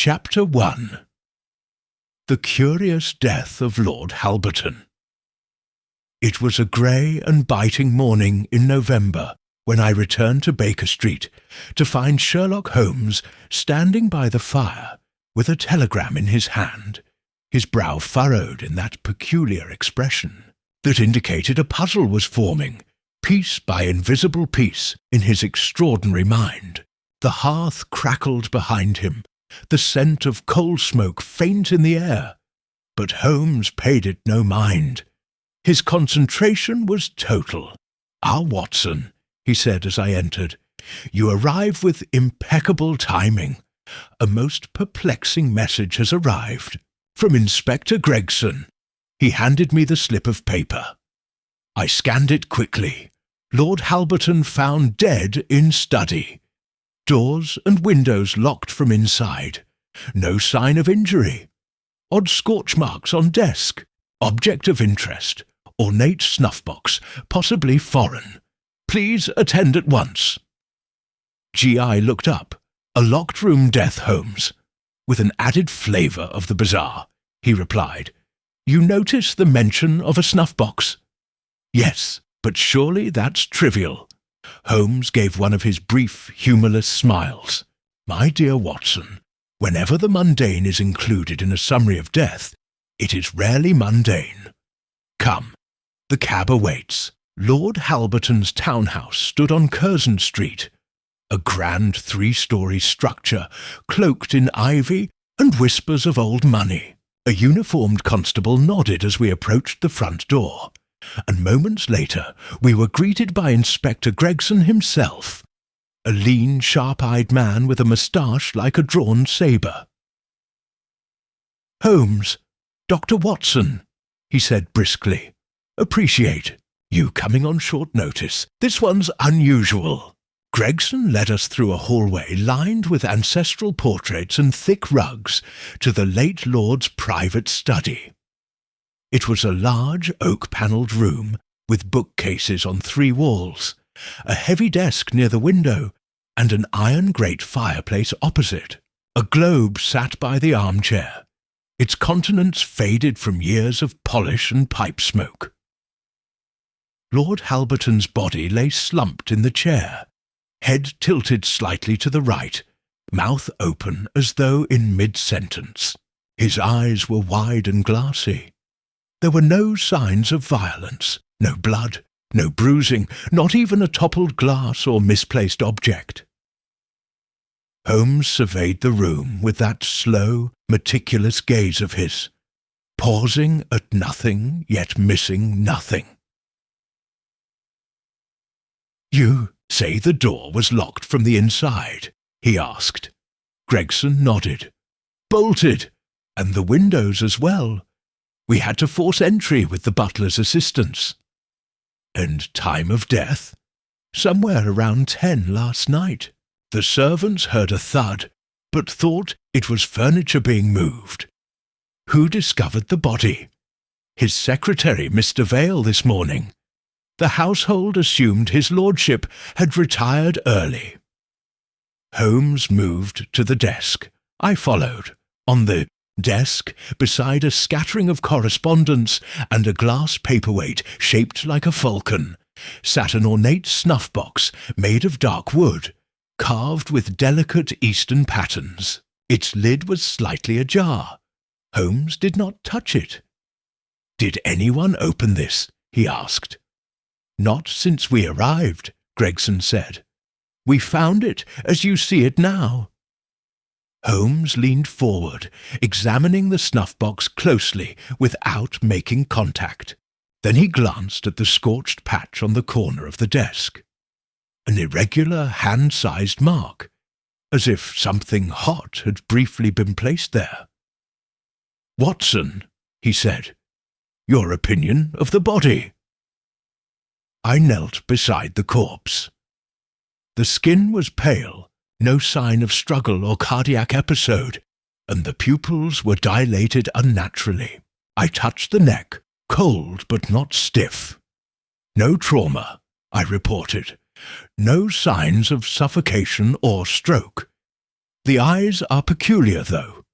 Chapter 1. The Curious Death of Lord Halberton. It was a grey and biting morning in November when I returned to Baker Street to find Sherlock Holmes standing by the fire with a telegram in his hand, his brow furrowed in that peculiar expression that indicated a puzzle was forming, piece by invisible piece, in his extraordinary mind. The hearth crackled behind him, the scent of coal smoke faint in the air, but Holmes paid it no mind. His concentration was total. "Ah, Watson," he said as I entered, "you arrive with impeccable timing. A most perplexing message has arrived from Inspector Gregson." He handed me the slip of paper. I scanned it quickly. Lord Halberton found dead in study. Doors and windows locked from inside. No sign of injury. Odd scorch marks on desk. Object of interest. Ornate snuffbox, possibly foreign. Please attend at once. G.I. looked up. "A locked room death, Holmes." With an added flavour of the bizarre, he replied, "You notice the mention of a snuffbox?" "Yes, but surely that's trivial." Holmes gave one of his brief, humourless smiles. "My dear Watson, whenever the mundane is included in a summary of death, it is rarely mundane. Come, the cab awaits." Lord Halberton's townhouse stood on Curzon Street, a grand 3-storey structure cloaked in ivy and whispers of old money. A uniformed constable nodded as we approached the front door, and moments later we were greeted by Inspector Gregson himself, a lean, sharp-eyed man with a moustache like a drawn sabre. "Holmes, Dr. Watson," he said briskly. "Appreciate you coming on short notice. This one's unusual." Gregson led us through a hallway lined with ancestral portraits and thick rugs to the late Lord's private study. It was a large oak-panelled room with bookcases on 3 walls, a heavy desk near the window, and an iron grate fireplace opposite. A globe sat by the armchair, its countenance faded from years of polish and pipe smoke. Lord Halberton's body lay slumped in the chair, head tilted slightly to the right, mouth open as though in mid-sentence. His eyes were wide and glassy. There were no signs of violence, no blood, no bruising, not even a toppled glass or misplaced object. Holmes surveyed the room with that slow, meticulous gaze of his, pausing at nothing, yet missing nothing. "You say the door was locked from the inside?" he asked. Gregson nodded. "Bolted, and the windows as well. We had to force entry with the butler's assistance." "And time of death?" "Somewhere around 10 last night. The servants heard a thud, but thought it was furniture being moved." "Who discovered the body?" "His secretary, Mr. Vale, this morning. The household assumed his lordship had retired early." Holmes moved to the desk. I followed. On the desk, beside a scattering of correspondence and a glass paperweight shaped like a falcon, sat an ornate snuff-box made of dark wood, carved with delicate Eastern patterns. Its lid was slightly ajar. Holmes did not touch it. "Did anyone open this?" he asked. "Not since we arrived," Gregson said. "We found it as you see it now." Holmes leaned forward, examining the snuff-box closely without making contact. Then he glanced at the scorched patch on the corner of the desk. An irregular, hand-sized mark, as if something hot had briefly been placed there. "Watson," he said, "your opinion of the body?" I knelt beside the corpse. The skin was pale, no sign of struggle or cardiac episode, and the pupils were dilated unnaturally. I touched the neck, cold but not stiff. "No trauma," I reported. "No signs of suffocation or stroke. The eyes are peculiar, though.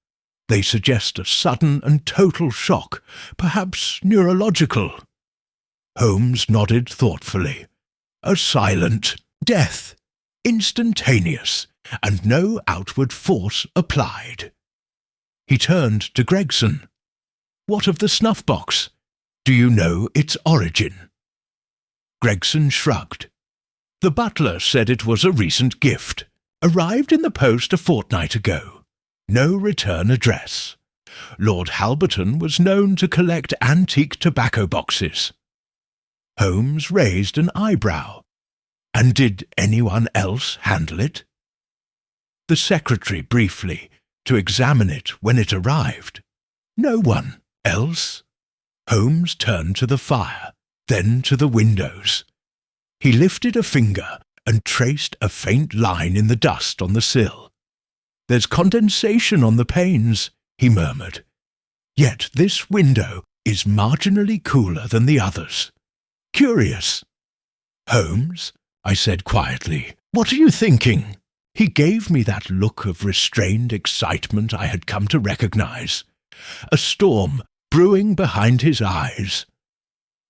They suggest a sudden and total shock, perhaps neurological. Holmes nodded thoughtfully. A silent death, instantaneous, and no outward force applied. He turned to Gregson. What of the snuff-box? Do you know its origin? Gregson shrugged. The butler said it was a recent gift. Arrived in the post a fortnight ago. No return address. Lord Halberton was known to collect antique tobacco boxes. Holmes raised an eyebrow. And did anyone else handle it? The secretary briefly, to examine it when it arrived. No one else? Holmes turned to the fire, then to the windows. He lifted a finger and traced a faint line in the dust on the sill. There's condensation on the panes, he murmured. Yet this window is marginally cooler than the others. Curious. Holmes, I said quietly, what are you thinking? He gave me that look of restrained excitement I had come to recognize. A storm brewing behind his eyes.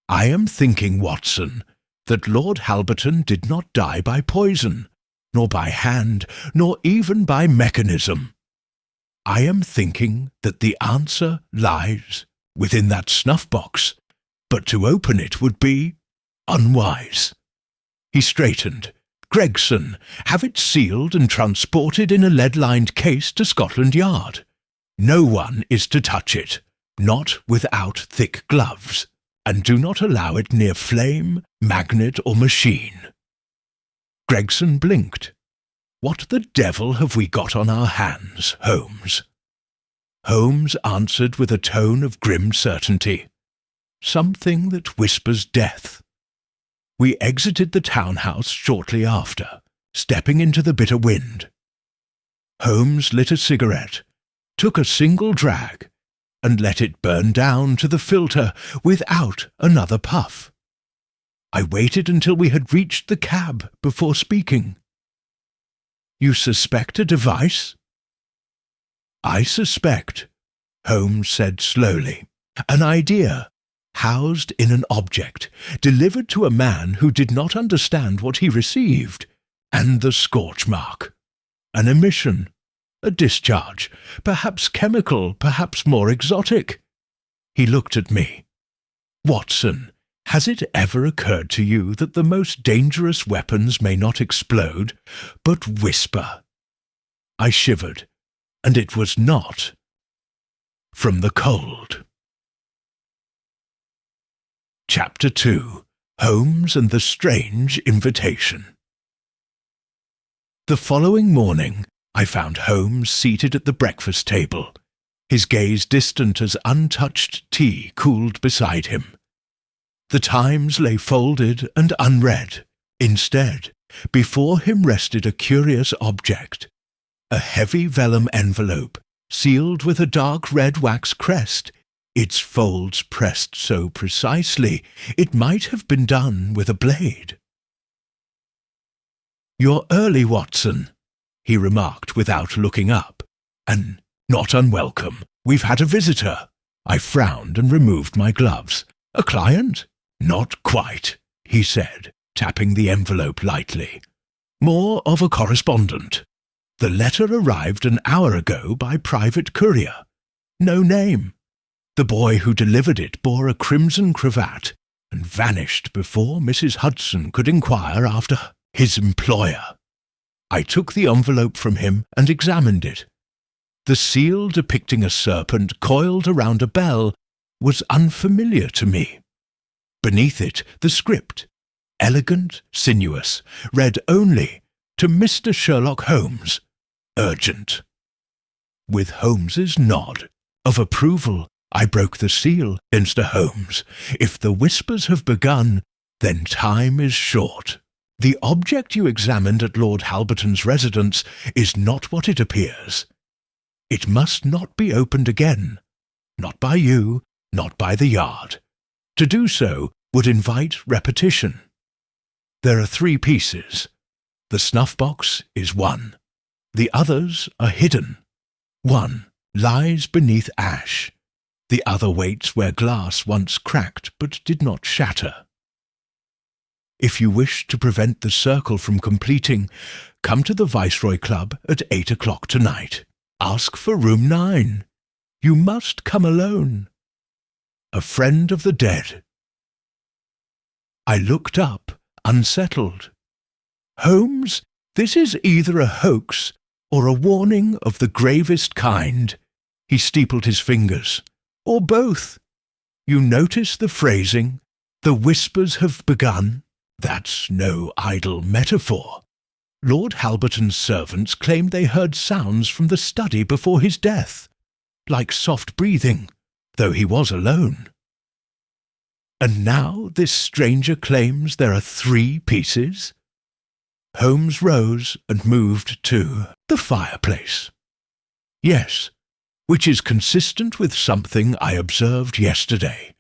I am thinking, Watson, that Lord Halberton did not die by poison, nor by hand, nor even by mechanism. I am thinking that the answer lies within that snuff-box, but to open it would be unwise. He straightened. Gregson, have it sealed and transported in a lead-lined case to Scotland Yard. No one is to touch it, not without thick gloves, and do not allow it near flame, magnet, or machine. Gregson blinked. What the devil have we got on our hands, Holmes? Holmes answered with a tone of grim certainty. Something that whispers death. We exited the townhouse shortly after, stepping into the bitter wind. Holmes lit a cigarette, took a single drag, and let it burn down to the filter without another puff. I waited until we had reached the cab before speaking. You suspect a device? I suspect, Holmes said slowly, an idea housed in an object, delivered to a man who did not understand what he received, and the scorch mark. An emission, a discharge, perhaps chemical, perhaps more exotic. He looked at me. Watson, has it ever occurred to you that the most dangerous weapons may not explode, but whisper? I shivered, and it was not from the cold. Chapter 2. Holmes and the Strange Invitation. The following morning, I found Holmes seated at the breakfast table, his gaze distant as untouched tea cooled beside him. The Times lay folded and unread. Instead, before him rested a curious object, a heavy vellum envelope sealed with a dark red wax crest, its folds pressed so precisely it might have been done with a blade. "You're early, Watson," he remarked without looking up, "and not unwelcome. We've had a visitor." I frowned and removed my gloves. "A client?" "Not quite," he said, tapping the envelope lightly. "More of a correspondent. The letter arrived an hour ago by private courier. No name. The boy who delivered it bore a crimson cravat and vanished before Mrs. Hudson could inquire after his employer." I took the envelope from him and examined it. The seal depicting a serpent coiled around a bell was unfamiliar to me. Beneath it, the script, elegant, sinuous, read only, "To Mr. Sherlock Holmes. Urgent." With Holmes's nod of approval, I broke the seal. "Mr. Holmes, if the whispers have begun, then time is short. The object you examined at Lord Halberton's residence is not what it appears. It must not be opened again, not by you, not by the Yard. To do so would invite repetition. There are 3 pieces. The snuff-box is one. The others are hidden. One lies beneath ash. The other waits where glass once cracked but did not shatter. If you wish to prevent the circle from completing, come to the Viceroy Club at 8 o'clock tonight. Ask for room 9. You must come alone. A friend of the dead. I looked up, unsettled. Holmes, this is either a hoax or a warning of the gravest kind. He steepled his fingers. Or both. You notice the phrasing, the whispers have begun. That's no idle metaphor. Lord Halberton's servants claimed they heard sounds from the study before his death, like soft breathing, though he was alone. And now this stranger claims there are 3 pieces? Holmes rose and moved to the fireplace. Yes, which is consistent with something I observed yesterday,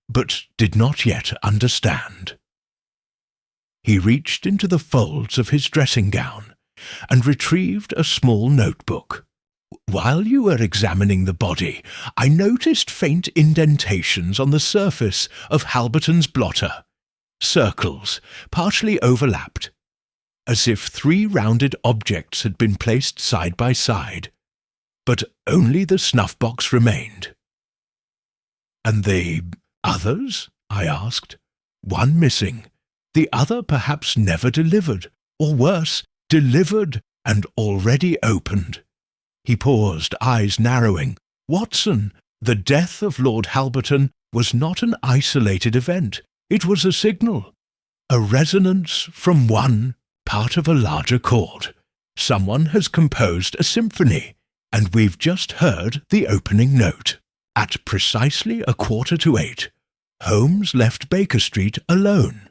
but did not yet understand. He reached into the folds of his dressing gown and retrieved a small notebook. While you were examining the body, I noticed faint indentations on the surface of Halberton's blotter, circles, partially overlapped, as if 3 rounded objects had been placed side by side, but only the snuff-box remained. And the others? I asked. One missing. The other perhaps never delivered, or worse, delivered and already opened. He paused, eyes narrowing. Watson, the death of Lord Halberton was not an isolated event. It was a signal, a resonance from one part of a larger chord. Someone has composed a symphony, and we've just heard the opening note. At precisely 7:15, Holmes left Baker Street alone.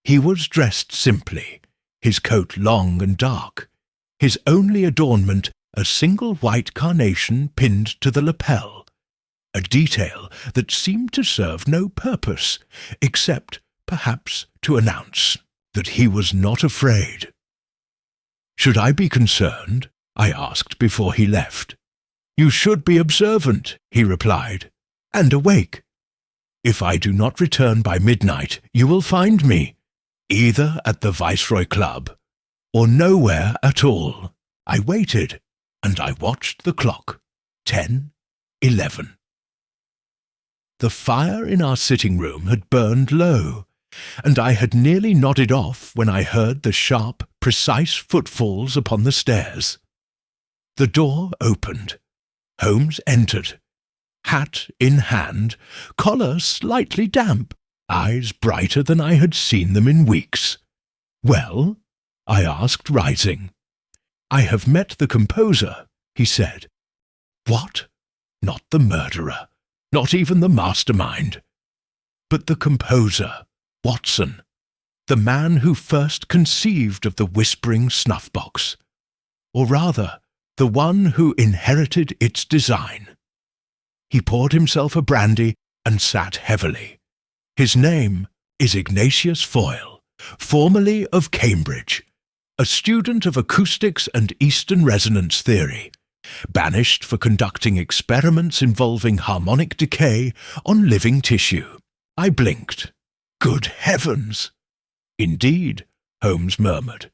He was dressed simply, his coat long and dark, his only adornment a single white carnation pinned to the lapel, a detail that seemed to serve no purpose, except, perhaps, to announce that he was not afraid. Should I be concerned? I asked before he left. You should be observant, he replied, and awake. If I do not return by midnight, you will find me, either at the Viceroy Club, or nowhere at all. I waited, and I watched the clock. 10:11. The fire in our sitting room had burned low, and I had nearly nodded off when I heard the sharp, precise footfalls upon the stairs. The door opened. Holmes entered, hat in hand, collar slightly damp, eyes brighter than I had seen them in weeks. "Well?" I asked, rising. "I have met the composer," he said. "What? Not the murderer, not even the mastermind, but the composer, Watson, the man who first conceived of the whispering snuff-box, or rather, the one who inherited its design." He poured himself a brandy and sat heavily. His name is Ignatius Foyle, formerly of Cambridge, a student of acoustics and Eastern resonance theory, banished for conducting experiments involving harmonic decay on living tissue. I blinked. Good heavens! Indeed, Holmes murmured.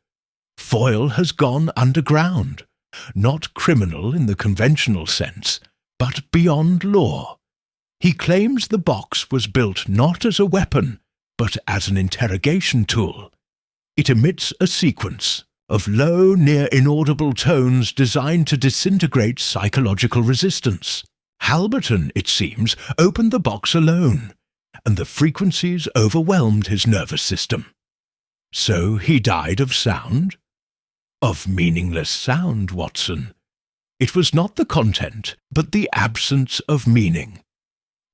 Foyle has gone underground, not criminal in the conventional sense, but beyond law. He claims the box was built not as a weapon, but as an interrogation tool. It emits a sequence of low, near-inaudible tones designed to disintegrate psychological resistance. Halberton, it seems, opened the box alone, and the frequencies overwhelmed his nervous system. So he died of sound? Of meaningless sound, Watson. It was not the content, but the absence of meaning.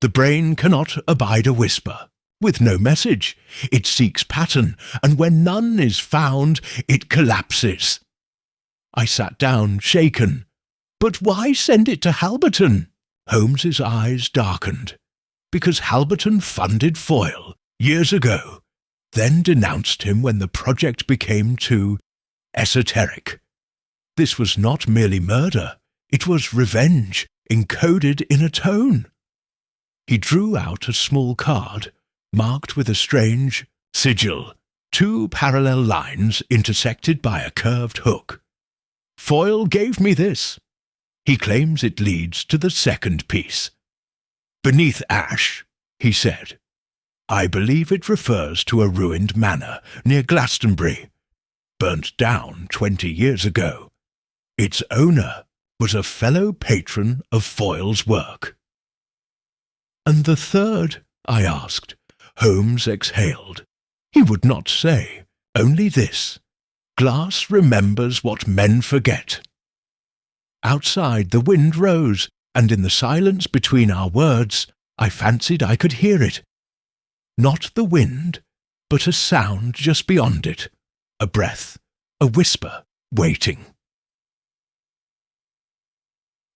The brain cannot abide a whisper. With no message, it seeks pattern, and when none is found, it collapses. I sat down, shaken. But why send it to Halberton? Holmes's eyes darkened. Because Halberton funded Foyle years ago, then denounced him when the project became too esoteric. This was not merely murder, it was revenge, encoded in a tone. He drew out a small card, marked with a strange sigil, 2 parallel lines intersected by a curved hook. Foyle gave me this. He claims it leads to the second piece. Beneath ash, he said. I believe it refers to a ruined manor near Glastonbury, burnt down 20 years ago. Its owner was a fellow patron of Foyle's work. And the third, I asked. Holmes exhaled. He would not say, only this. Glass remembers what men forget. Outside the wind rose, and in the silence between our words, I fancied I could hear it. Not the wind, but a sound just beyond it, a breath, a whisper, waiting.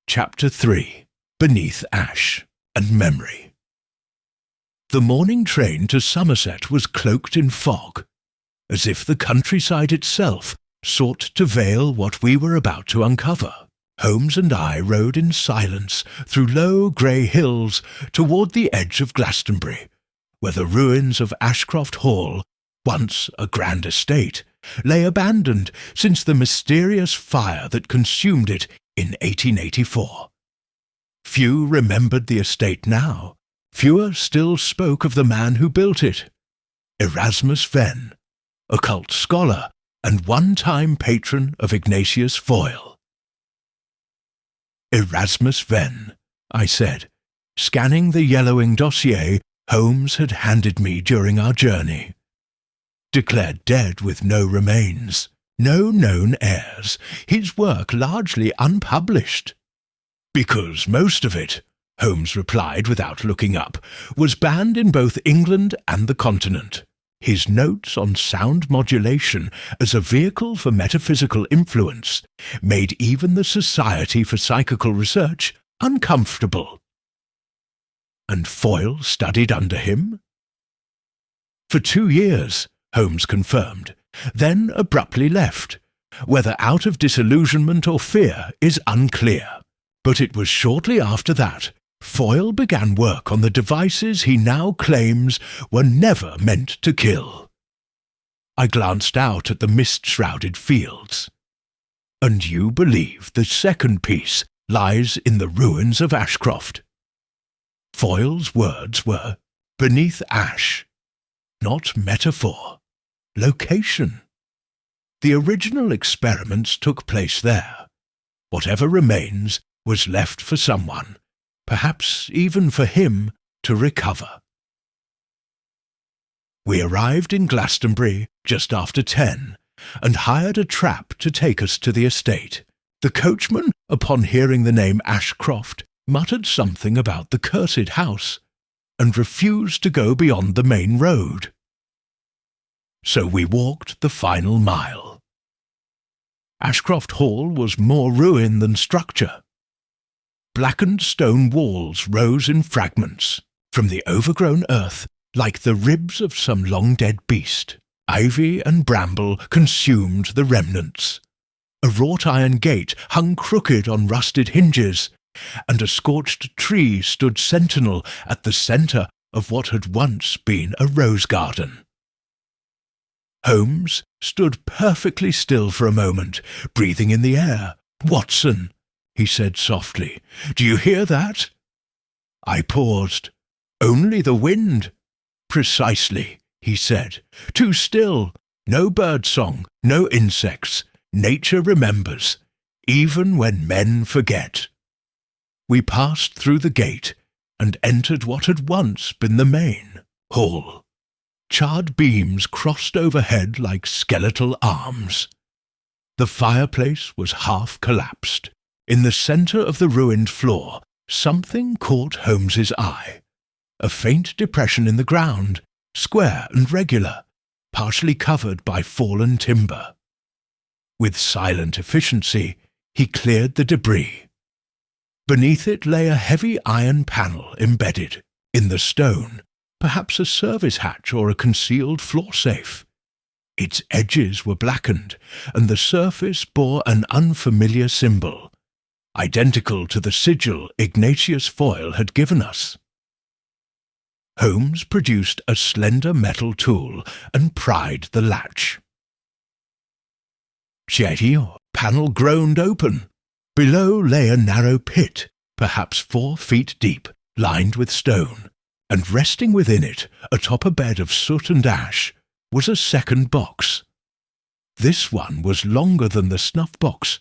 Chapter 3. Beneath Ash and Memory. The morning train to Somerset was cloaked in fog, as if the countryside itself sought to veil what we were about to uncover. Holmes and I rode in silence through low grey hills toward the edge of Glastonbury, where the ruins of Ashcroft Hall, once a grand estate, lay abandoned since the mysterious fire that consumed it in 1884. Few remembered the estate now. Fewer still spoke of the man who built it. Erasmus Venn, occult scholar and one-time patron of Ignatius Foyle. Erasmus Venn, I said, scanning the yellowing dossier Holmes had handed me during our journey. Declared dead with no remains, no known heirs, his work largely unpublished. Because most of it, Holmes replied without looking up, was banned in both England and the continent. His notes on sound modulation as a vehicle for metaphysical influence made even the Society for Psychical Research uncomfortable. And Foyle studied under him? For 2 years, Holmes confirmed, then abruptly left. Whether out of disillusionment or fear is unclear. But it was shortly after that Foyle began work on the devices he now claims were never meant to kill. I glanced out at the mist-shrouded fields. And you believe the second piece lies in the ruins of Ashcroft? Foyle's words were, beneath ash, not metaphor, location. The original experiments took place there. Whatever remains was left for someone, perhaps even for him, to recover. We arrived in Glastonbury just after 10, and hired a trap to take us to the estate. The coachman, upon hearing the name Ashcroft, muttered something about the cursed house, and refused to go beyond the main road. So we walked the final mile. Ashcroft Hall was more ruin than structure. Blackened stone walls rose in fragments from the overgrown earth like the ribs of some long-dead beast. Ivy and bramble consumed the remnants. A wrought-iron gate hung crooked on rusted hinges, and a scorched tree stood sentinel at the centre of what had once been a rose garden. Holmes stood perfectly still for a moment, breathing in the air. "Watson," he said softly, "do you hear that?" I paused. "Only the wind." "Precisely," he said. "Too still. No bird song, no insects. Nature remembers, even when men forget." We passed through the gate and entered what had once been the main hall. Charred beams crossed overhead like skeletal arms. The fireplace was half collapsed. In the centre of the ruined floor, something caught Holmes's eye. A faint depression in the ground, square and regular, partially covered by fallen timber. With silent efficiency, he cleared the debris. Beneath it lay a heavy iron panel embedded in the stone, perhaps a service hatch or a concealed floor safe. Its edges were blackened, and the surface bore an unfamiliar symbol, identical to the sigil Ignatius Foyle had given us. Holmes produced a slender metal tool and pried the latch. Cheerio! Panel groaned open. Below lay a narrow pit, perhaps 4 feet deep, lined with stone, and resting within it, atop a bed of soot and ash, was a second box. This one was longer than the snuff-box,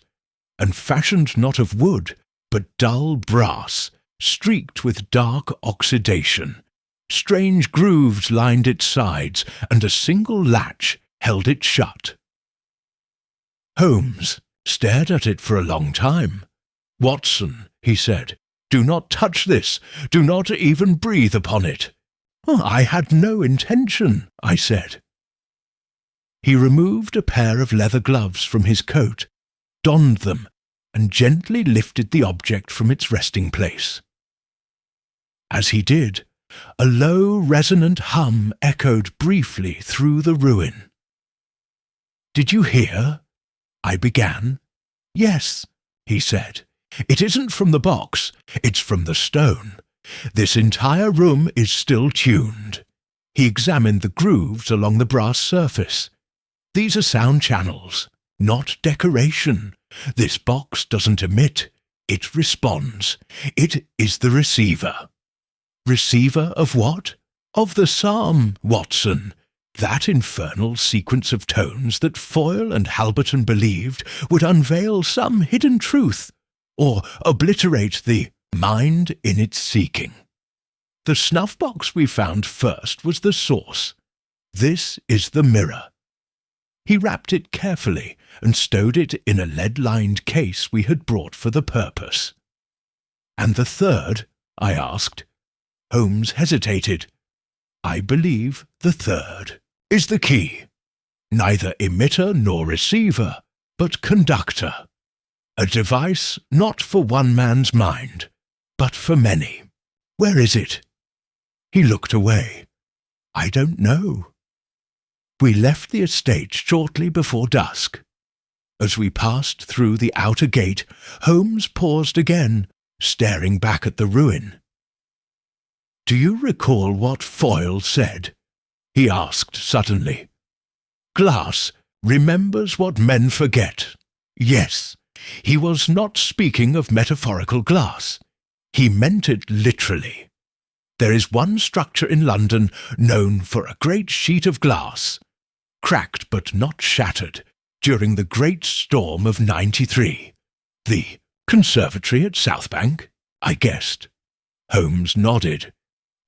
and fashioned not of wood, but dull brass, streaked with dark oxidation. Strange grooves lined its sides, and a single latch held it shut. Holmes stared at it for a long time. "Watson," he said, "do not touch this. Do not even breathe upon it." "I had no intention," I said. He removed a pair of leather gloves from his coat, donned them, and gently lifted the object from its resting place. As he did, a low, resonant hum echoed briefly through the ruin. "Did you hear?" I began. "Yes," he said. "It isn't from the box, it's from the stone. This entire room is still tuned." He examined the grooves along the brass surface. "These are sound channels, not decoration. This box doesn't emit, it responds. It is the receiver." "Receiver of what?" "Of the psalm, Watson. That infernal sequence of tones that Foyle and Halberton believed would unveil some hidden truth, or obliterate the mind in its seeking. The snuff-box we found first was the source. This is the mirror." He wrapped it carefully and stowed it in a lead-lined case we had brought for the purpose. "And the third?" I asked. Holmes hesitated. "I believe the third is the key. Neither emitter nor receiver, but conductor. A device not for one man's mind, but for many. Where is it?" He looked away. "I don't know." We left the estate shortly before dusk. As we passed through the outer gate, Holmes paused again, staring back at the ruin. "Do you recall what Foyle said?" he asked suddenly. "Glass remembers what men forget. Yes, he was not speaking of metaphorical glass. He meant it literally. There is one structure in London known for a great sheet of glass, cracked but not shattered, during the great storm of '93. The conservatory at Southbank?" I guessed. Holmes nodded.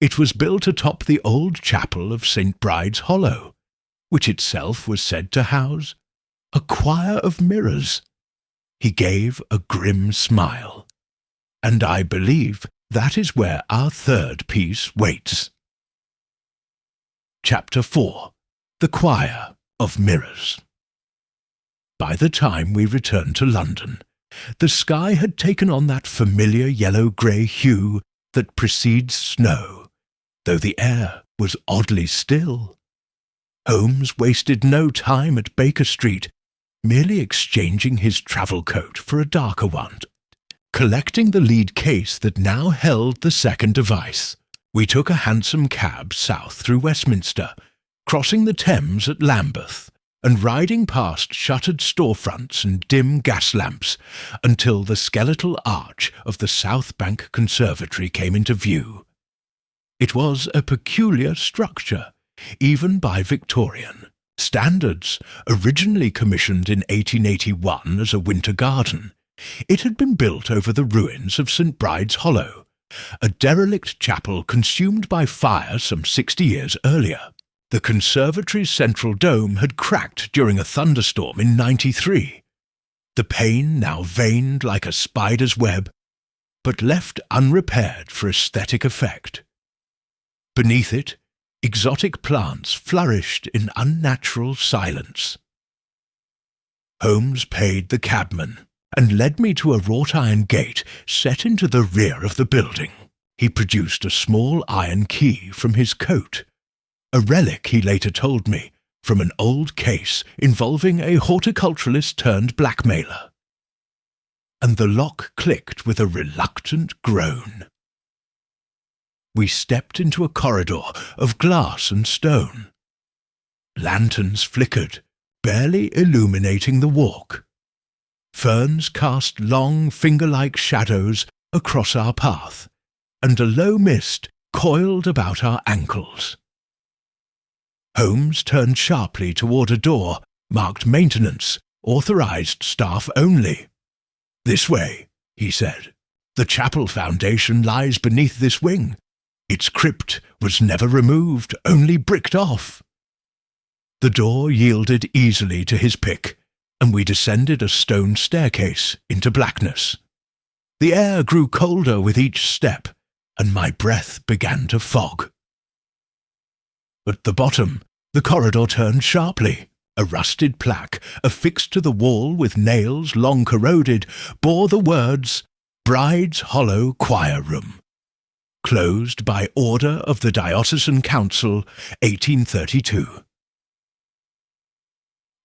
It was built atop the old chapel of St. Bride's Hollow, which itself was said to house a choir of mirrors. He gave a grim smile. "And I believe that is where our third piece waits." Chapter 4. The Choir of Mirrors. By the time we returned to London, the sky had taken on that familiar yellow-grey hue that precedes snow, though the air was oddly still. Holmes wasted no time at Baker Street, merely exchanging his travel coat for a darker one. Collecting the lead case that now held the second device, we took a hansom cab south through Westminster, crossing the Thames at Lambeth, and riding past shuttered storefronts and dim gas lamps until the skeletal arch of the South Bank Conservatory came into view. It was a peculiar structure, even by Victorian standards. Originally commissioned in 1881 as a winter garden, it had been built over the ruins of St. Bride's Hollow, a derelict chapel consumed by fire some 60 years earlier. The conservatory's central dome had cracked during a thunderstorm in '93. The pane now veined like a spider's web, but left unrepaired for aesthetic effect. Beneath it, exotic plants flourished in unnatural silence. Holmes paid the cabman and led me to a wrought-iron gate set into the rear of the building. He produced a small iron key from his coat, a relic, he later told me, from an old case involving a horticulturalist turned blackmailer. And the lock clicked with a reluctant groan. We stepped into a corridor of glass and stone. Lanterns flickered, barely illuminating the walk. Ferns cast long finger-like shadows across our path, and a low mist coiled about our ankles. Holmes turned sharply toward a door marked Maintenance, Authorized Staff Only. "This way," he said. "The chapel foundation lies beneath this wing. Its crypt was never removed, only bricked off." The door yielded easily to his pick, and we descended a stone staircase into blackness. The air grew colder with each step, and my breath began to fog. At the bottom, the corridor turned sharply. A rusted plaque, affixed to the wall with nails long corroded, bore the words, "Bride's Hollow Choir Room. Closed by order of the Diocesan Council, 1832.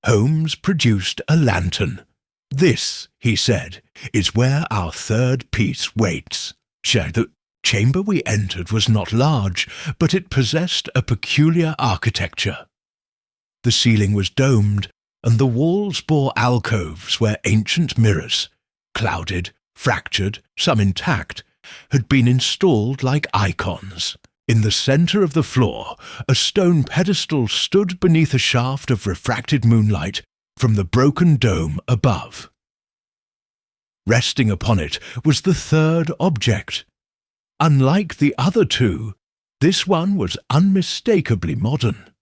Holmes produced a lantern. "This," he said, "is where our third piece waits." The chamber we entered was not large, but it possessed a peculiar architecture. The ceiling was domed, and the walls bore alcoves where ancient mirrors, clouded, fractured, some intact, had been installed like icons. In the centre of the floor, a stone pedestal stood beneath a shaft of refracted moonlight from the broken dome above. Resting upon it was the third object. Unlike the other two, this one was unmistakably modern.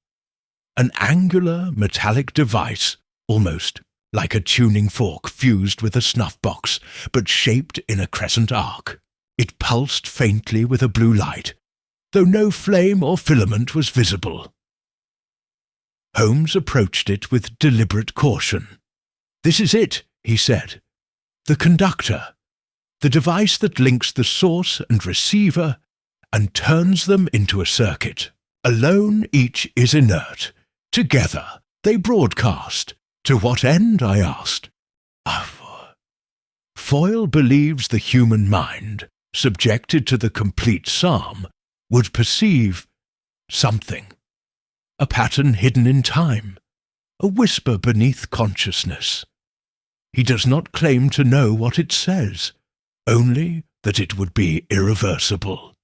An angular metallic device, almost like a tuning fork fused with a snuffbox, but shaped in a crescent arc. It pulsed faintly with a blue light, though no flame or filament was visible. Holmes approached it with deliberate caution. "This is it," he said. "The conductor, the device that links the source and receiver and turns them into a circuit. Alone each is inert. Together they broadcast." "To what end?" I asked. Foyle believes the human mind, subjected to the complete psalm, would perceive something, a pattern hidden in time, a whisper beneath consciousness. He does not claim to know what it says, only that it would be irreversible.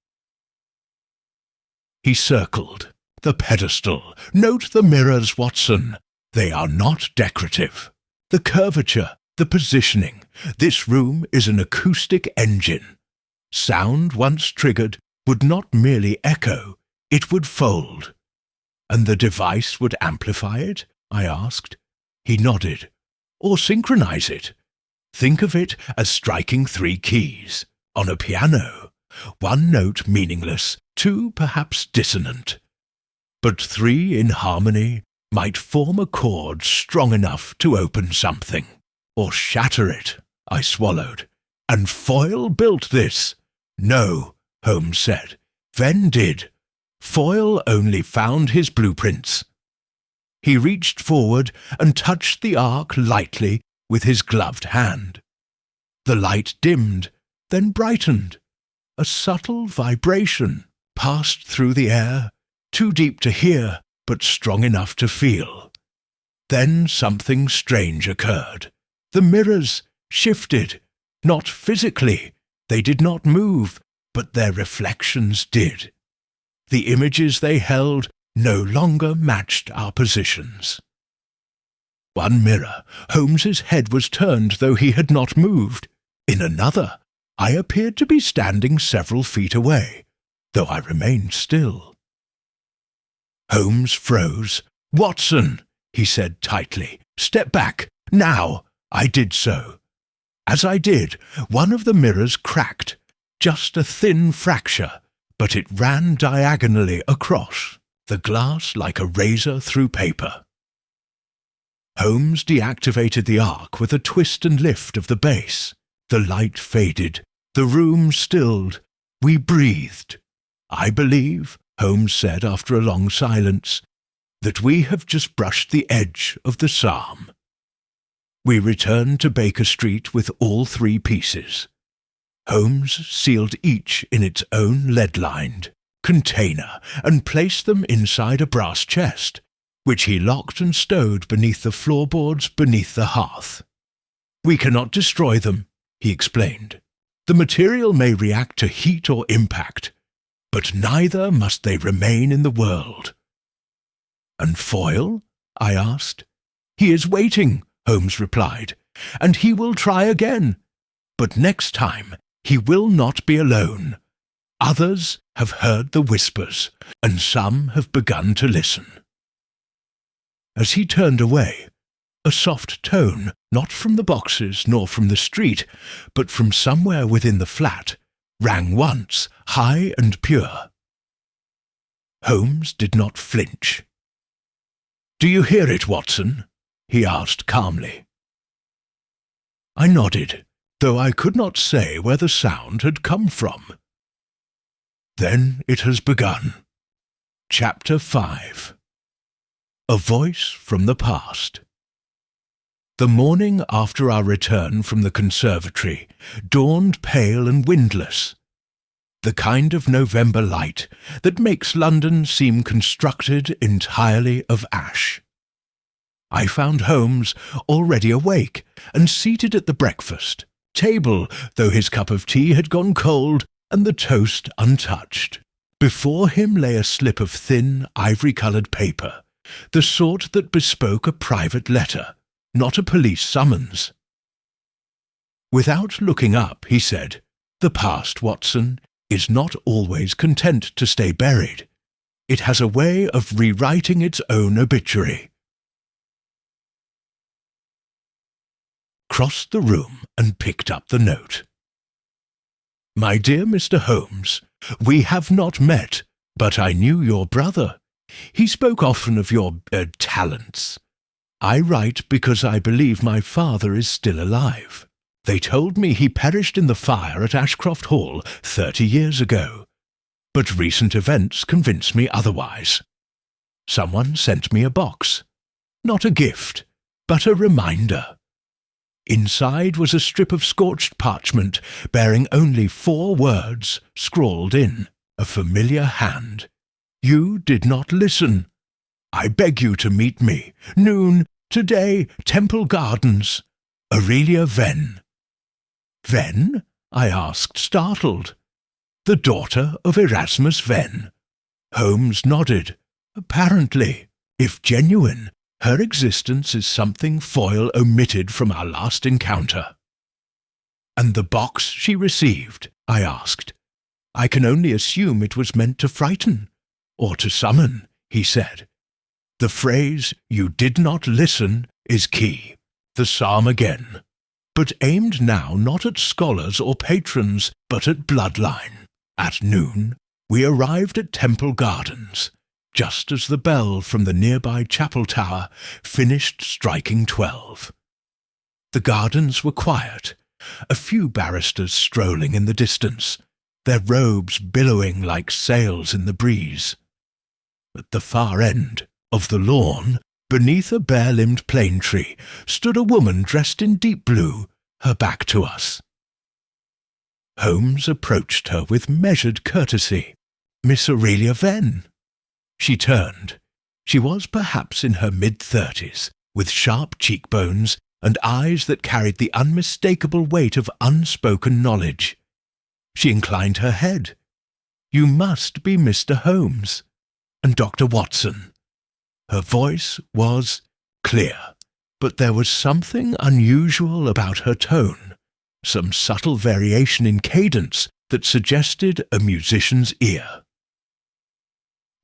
He circled the pedestal. "Note the mirrors, Watson. They are not decorative. The curvature, the positioning. This room is an acoustic engine. Sound, once triggered, would not merely echo, it would fold." "And the device would amplify it?" I asked. He nodded. "Or synchronize it. Think of it as striking 3 keys. On a piano, 1 note meaningless, 2 perhaps dissonant. But 3 in harmony might form a chord strong enough to open something. Or shatter it." I swallowed. "And Foyle built this?" "No," Holmes said. "Venn did. Foyle only found his blueprints." He reached forward and touched the arc lightly with his gloved hand. The light dimmed, then brightened. A subtle vibration passed through the air, too deep to hear, but strong enough to feel. Then something strange occurred. The mirrors shifted, not physically. They did not move, but their reflections did. The images they held no longer matched our positions. One mirror, Holmes's head was turned, though he had not moved. In another, I appeared to be standing several feet away, though I remained still. Holmes froze. "Watson," he said tightly, "step back, now." I did so. As I did, one of the mirrors cracked, just a thin fracture, but it ran diagonally across, the glass like a razor through paper. Holmes deactivated the arc with a twist and lift of the base. The light faded, the room stilled, we breathed. "I believe," Holmes said after a long silence, that we have just brushed the edge of the psalm. We returned to Baker Street with all 3 pieces. Holmes sealed each in its own lead-lined container and placed them inside a brass chest, which he locked and stowed beneath the floorboards beneath the hearth. "We cannot destroy them," he explained. "The material may react to heat or impact, but neither must they remain in the world." "And Foyle?" I asked. "He is waiting," Holmes replied, "and he will try again. But next time he will not be alone. Others have heard the whispers, and some have begun to listen." As he turned away, a soft tone, not from the boxes nor from the street, but from somewhere within the flat, rang once, high and pure. Holmes did not flinch. "Do you hear it, Watson?" he asked calmly. I nodded, though I could not say where the sound had come from. Then it has begun. Chapter 5. A Voice from the Past. The morning after our return from the conservatory dawned pale and windless, the kind of November light that makes London seem constructed entirely of ash. I found Holmes already awake and seated at the breakfast table, though his cup of tea had gone cold and the toast untouched. Before him lay a slip of thin, ivory-coloured paper, the sort that bespoke a private letter, not a police summons. Without looking up, he said, "The past, Watson, is not always content to stay buried. It has a way of rewriting its own obituary." Crossed the room and picked up the note. "My dear Mr. Holmes, we have not met, but I knew your brother. He spoke often of your talents. I write because I believe my father is still alive. They told me he perished in the fire at Ashcroft Hall 30 years ago, but recent events convince me otherwise. Someone sent me a box. Not a gift, but a reminder. Inside was a strip of scorched parchment bearing only 4 words scrawled in a familiar hand. You did not listen. I beg you to meet me. Noon, today, Temple Gardens. Aurelia Venn." "Venn?" I asked, startled. "The daughter of Erasmus Venn." Holmes nodded. "Apparently, if genuine, her existence is something Foyle omitted from our last encounter." "And the box she received?" I asked. "I can only assume it was meant to frighten, or to summon," he said. "The phrase, 'you did not listen,' is key. The psalm again, but aimed now not at scholars or patrons, but at bloodline. At noon, we arrived at Temple Gardens, just as the bell from the nearby chapel tower finished striking 12. The gardens were quiet, a few barristers strolling in the distance, their robes billowing like sails in the breeze. At the far end of the lawn, beneath a bare-limbed plane tree, stood a woman dressed in deep blue, her back to us. Holmes approached her with measured courtesy. "Miss Aurelia Venn." She turned. She was perhaps in her mid-30s, with sharp cheekbones and eyes that carried the unmistakable weight of unspoken knowledge. She inclined her head. "You must be Mr. Holmes. And Dr. Watson." Her voice was clear, but there was something unusual about her tone, some subtle variation in cadence that suggested a musician's ear.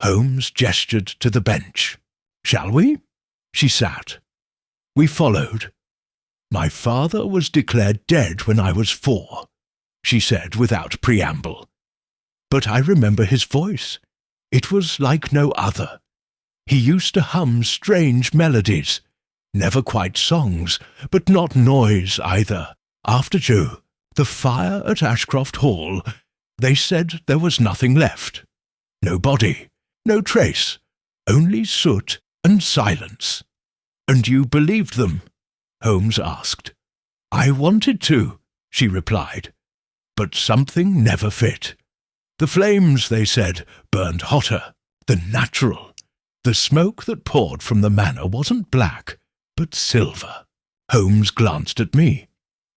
Holmes gestured to the bench. "Shall we?" She sat. We followed. "My father was declared dead when I was 4, she said without preamble. "But I remember his voice. It was like no other. He used to hum strange melodies, never quite songs, but not noise either. After the fire at Ashcroft Hall, they said there was nothing left. No body, no trace, only soot and silence. "And you believed them?" Holmes asked. "I wanted to," she replied, "but something never fit. The flames, they said, burned hotter than natural. The smoke that poured from the manor wasn't black, but silver." Holmes glanced at me.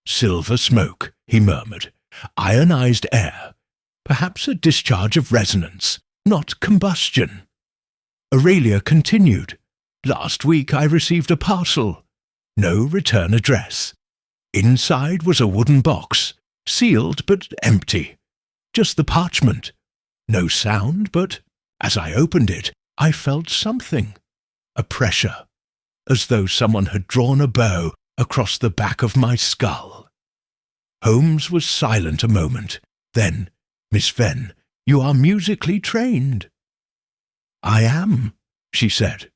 "Silver smoke," he murmured. "Ionized air. Perhaps a discharge of resonance, not combustion." Aurelia continued. "Last week I received a parcel. No return address. Inside was a wooden box, sealed but empty. Just the parchment. No sound, but as I opened it, I felt something. A pressure, as though someone had drawn a bow across the back of my skull." Holmes was silent a moment. Then, "Miss Venn, you are musically trained." "I am," she said.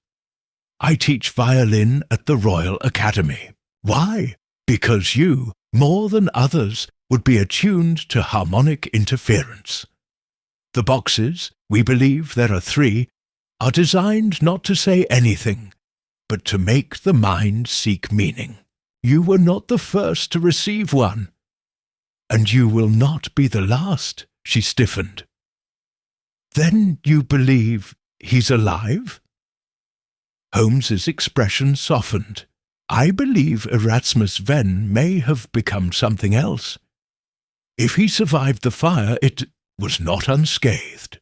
"I teach violin at the Royal Academy." "Why?" "Because you, more than others, would be attuned to harmonic interference. The boxes, we believe there are 3, are designed not to say anything, but to make the mind seek meaning. You were not the first to receive one. And you will not be the last," she stiffened. "Then you believe he's alive?" Holmes's expression softened. "I believe Erasmus Venn may have become something else. If he survived the fire, it was not unscathed.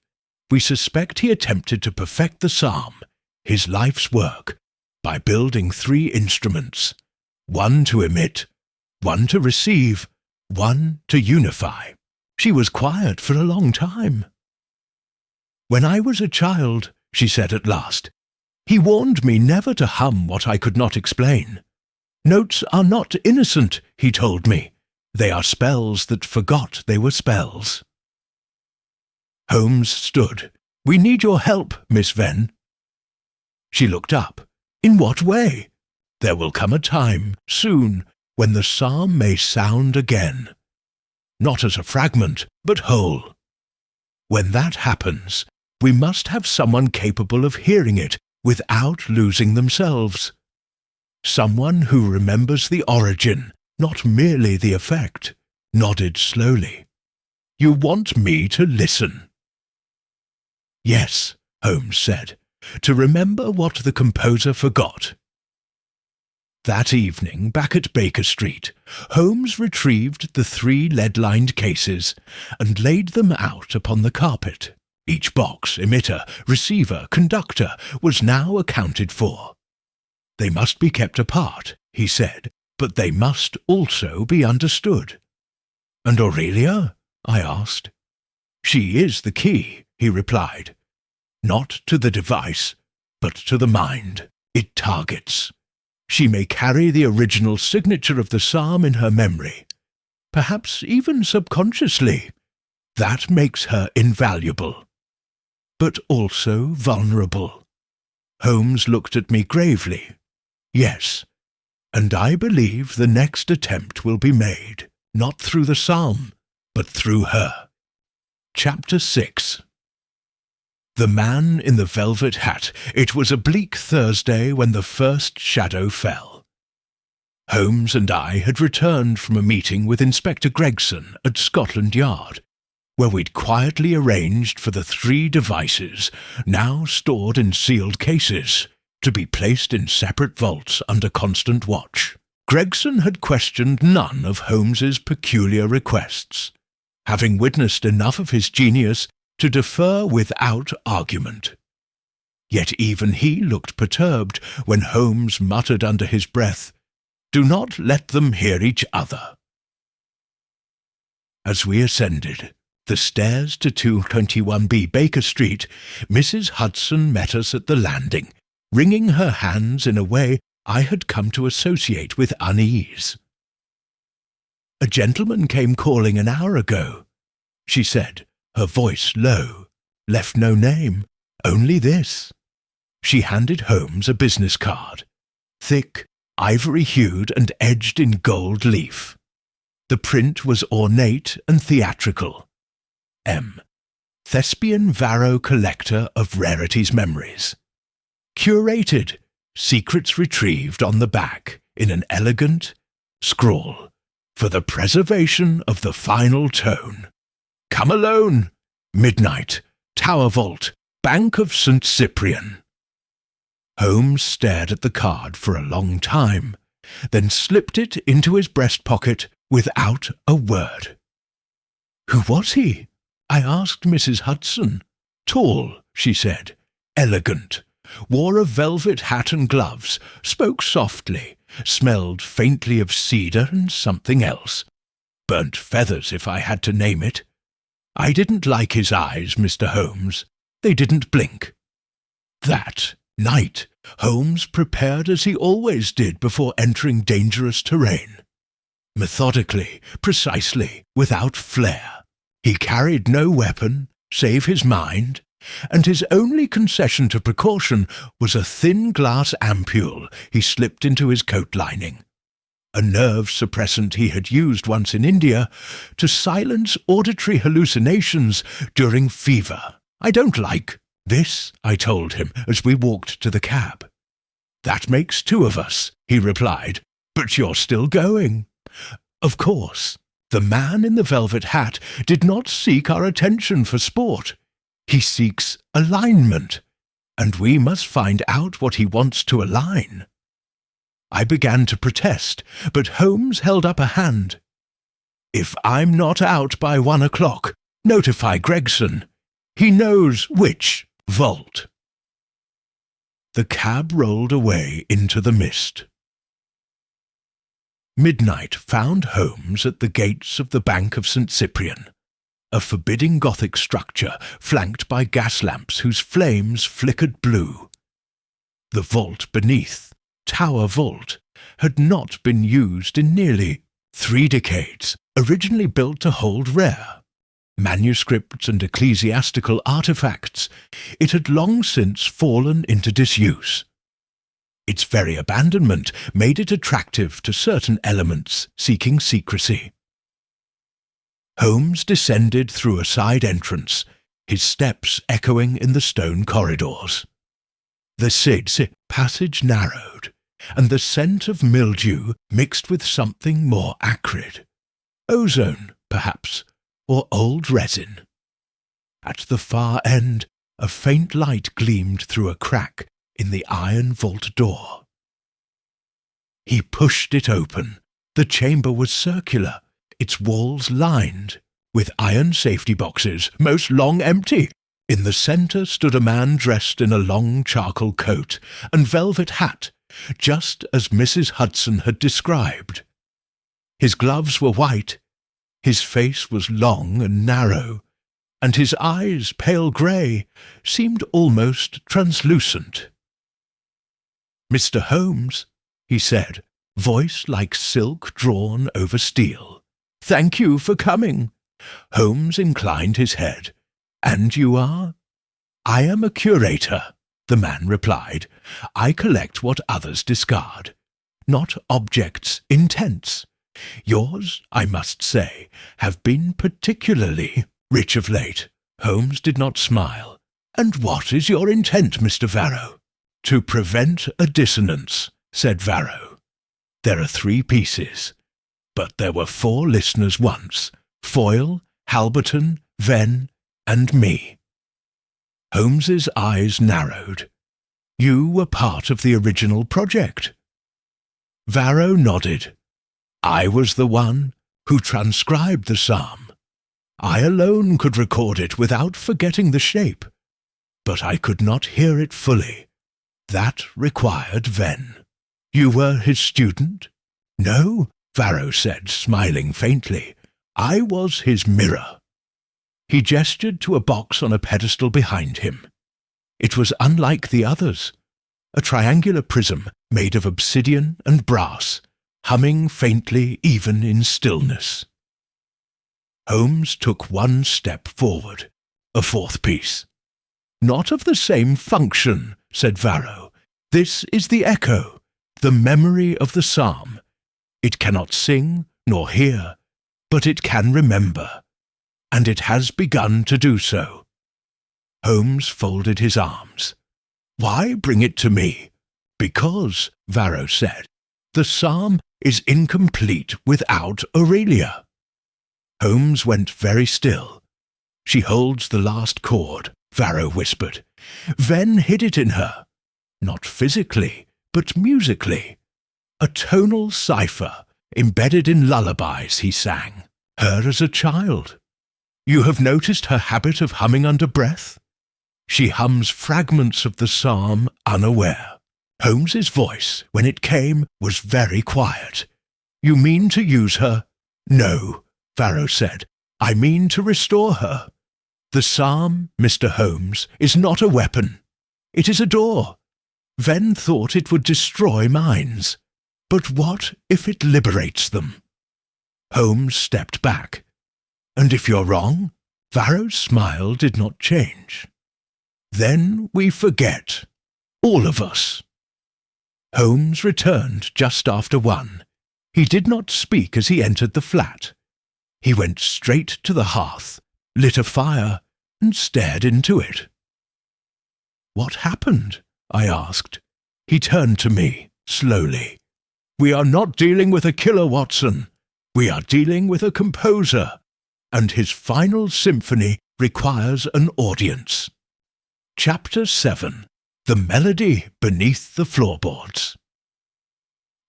We suspect he attempted to perfect the psalm, his life's work, by building 3 instruments, one to emit, one to receive, one to unify." She was quiet for a long time. "When I was a child," she said at last, "he warned me never to hum what I could not explain. Notes are not innocent, he told me. They are spells that forgot they were spells." Holmes stood. "We need your help, Miss Venn." She looked up. "In what way?" "There will come a time, soon, when the psalm may sound again. Not as a fragment, but whole. When that happens, we must have someone capable of hearing it without losing themselves. Someone who remembers the origin, not merely the effect," nodded slowly. "You want me to listen?" "Yes," Holmes said, "to remember what the composer forgot." That evening, back at Baker Street, Holmes retrieved the 3 lead-lined cases and laid them out upon the carpet. Each box, emitter, receiver, conductor, was now accounted for. "They must be kept apart," he said, "but they must also be understood." "And Aurelia?" I asked. "She is the key," he replied. "Not to the device, but to the mind. It targets. She may carry the original signature of the psalm in her memory, perhaps even subconsciously. That makes her invaluable, but also vulnerable." Holmes looked at me gravely. "Yes, and I believe the next attempt will be made, not through the psalm, but through her." Chapter 6. The man in the velvet hat. It was a bleak Thursday when the first shadow fell. Holmes and I had returned from a meeting with Inspector Gregson at Scotland Yard, where we'd quietly arranged for the 3 devices, now stored in sealed cases, to be placed in separate vaults under constant watch. Gregson had questioned none of Holmes's peculiar requests, having witnessed enough of his genius to defer without argument. Yet even he looked perturbed when Holmes muttered under his breath, "Do not let them hear each other." As we ascended the stairs to 221B Baker Street, Mrs. Hudson met us at the landing, wringing her hands in a way I had come to associate with unease. "A gentleman came calling an hour ago," she said, her voice low, "left no name, only this." She handed Holmes a business card, thick, ivory-hued and edged in gold leaf. The print was ornate and theatrical. M. Thespian Varro Collector of Rarities Memories. curated, secrets retrieved on the back in an elegant scrawl, for the preservation of the final tone. Come alone, midnight, Tower Vault, Bank of St. Cyprian. Holmes stared at the card for a long time, then slipped it into his breast pocket without a word. Who was he? I asked Mrs. Hudson. Tall, she said, elegant, wore a velvet hat and gloves, spoke softly, smelled faintly of cedar and something else. Burnt feathers, if I had to name it. I didn't like his eyes, Mr. Holmes. They didn't blink. That night, Holmes prepared as he always did before entering dangerous terrain. Methodically, precisely, without flair. He carried no weapon, save his mind, and his only concession to precaution was a thin glass ampule he slipped into his coat lining, a nerve suppressant he had used once in India to silence auditory hallucinations during fever. I don't like this, I told him as we walked to the cab. That makes two of us, he replied, but you're still going. Of course, the man in the velvet hat did not seek our attention for sport. He seeks alignment, and we must find out what he wants to align. I began to protest, but Holmes held up a hand. If I'm not out by 1 o'clock, notify Gregson. He knows which vault. The cab rolled away into the mist. Midnight found Holmes at the gates of the Bank of St. Cyprian, a forbidding Gothic structure flanked by gas lamps whose flames flickered blue. The vault beneath, Tower Vault, had not been used in nearly 3 decades, originally built to hold rare manuscripts and ecclesiastical artifacts. It had long since fallen into disuse. Its very abandonment made it attractive to certain elements seeking secrecy. Holmes descended through a side entrance, his steps echoing in the stone corridors. The passage narrowed, and the scent of mildew mixed with something more acrid. Ozone, perhaps, or old resin. At the far end, a faint light gleamed through a crack in the iron vault door. He pushed it open. The chamber was circular, its walls lined with iron safety boxes, most long empty. In the centre stood a man dressed in a long charcoal coat and velvet hat, just as Mrs. Hudson had described. His gloves were white, his face was long and narrow, and his eyes, pale grey, seemed almost translucent. "Mr. Holmes," he said, voice like silk drawn over steel. "Thank you for coming." Holmes inclined his head. "And you are?" "I am a curator," the man replied. "I collect what others discard. Not objects, intents. Yours, I must say, have been particularly rich of late." Holmes did not smile. "And what is your intent, Mr. Varro?" "To prevent a dissonance," said Varro. "There are 3 pieces, but there were 4 listeners once: Foyle, Halberton, Venn, and me." Holmes's eyes narrowed. "You were part of the original project?" Varro nodded. "I was the one who transcribed the psalm. I alone could record it without forgetting the shape, but I could not hear it fully. That required Venn." "You were his student?" "No," Varro said, smiling faintly. "I was his mirror." He gestured to a box on a pedestal behind him. It was unlike the others, a triangular prism made of obsidian and brass, humming faintly even in stillness. Holmes took 1 step forward, a 4th piece. "Not of the same function," said Varro. "This is the echo, the memory of the psalm. It cannot sing nor hear, but it can remember, and it has begun to do so." Holmes folded his arms. Why bring it to me? Because, Varro said, the psalm is incomplete without Aurelia. Holmes went very still. She holds the last chord, Varro whispered. Venn hid it in her. Not physically, but musically. A tonal cipher embedded in lullabies he sang, her as a child. You have noticed her habit of humming under breath? She hums fragments of the psalm unaware. Holmes's voice, when it came, was very quiet. You mean to use her? No, Varro said. I mean to restore her. The psalm, Mr. Holmes, is not a weapon. It is a door. Venn thought it would destroy minds. But what if it liberates them? Holmes stepped back. And if you're wrong? Varro's smile did not change. Then we forget. All of us. Holmes returned just after 1. He did not speak as he entered the flat. He went straight to the hearth, lit a fire, and stared into it. What happened? I asked. He turned to me, slowly. We are not dealing with a killer, Watson. We are dealing with a composer, and his final symphony requires an audience. Chapter 7. The Melody Beneath the Floorboards.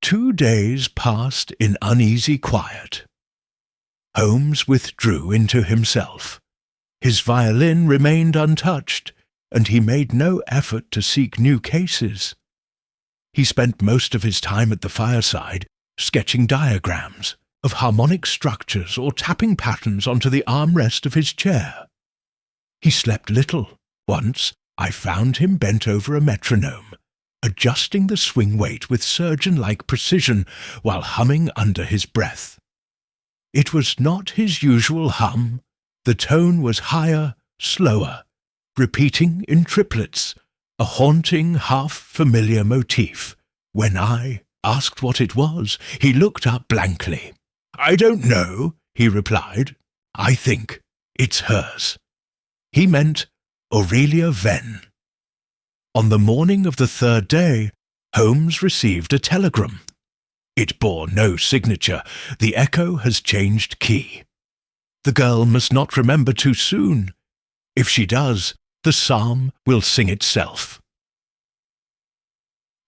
2 days passed in uneasy quiet. Holmes withdrew into himself. His violin remained untouched, and he made no effort to seek new cases. He spent most of his time at the fireside sketching diagrams of harmonic structures or tapping patterns onto the armrest of his chair. He slept little. Once I found him bent over a metronome, adjusting the swing weight with surgeon-like precision while humming under his breath. It was not his usual hum. The tone was higher, slower, repeating in triplets, a haunting, half-familiar motif. When I asked what it was, he looked up blankly. I don't know, he replied. I think it's hers. He meant Aurelia Venn. On the morning of the 3rd day, Holmes received a telegram. It bore no signature. The echo has changed key. The girl must not remember too soon. If she does, the psalm will sing itself.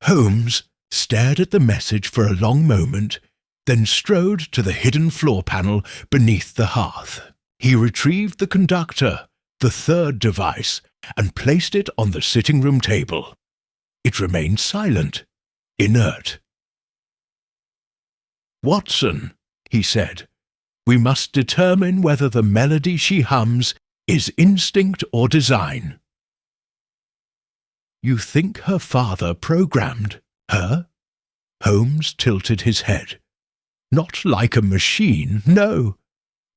Holmes stared at the message for a long moment, then strode to the hidden floor panel beneath the hearth. He retrieved the conductor, the 3rd device, and placed it on the sitting-room table. It remained silent, inert. Watson, he said, we must determine whether the melody she hums is instinct or design. You think her father programmed her? Holmes tilted his head. Not like a machine, no.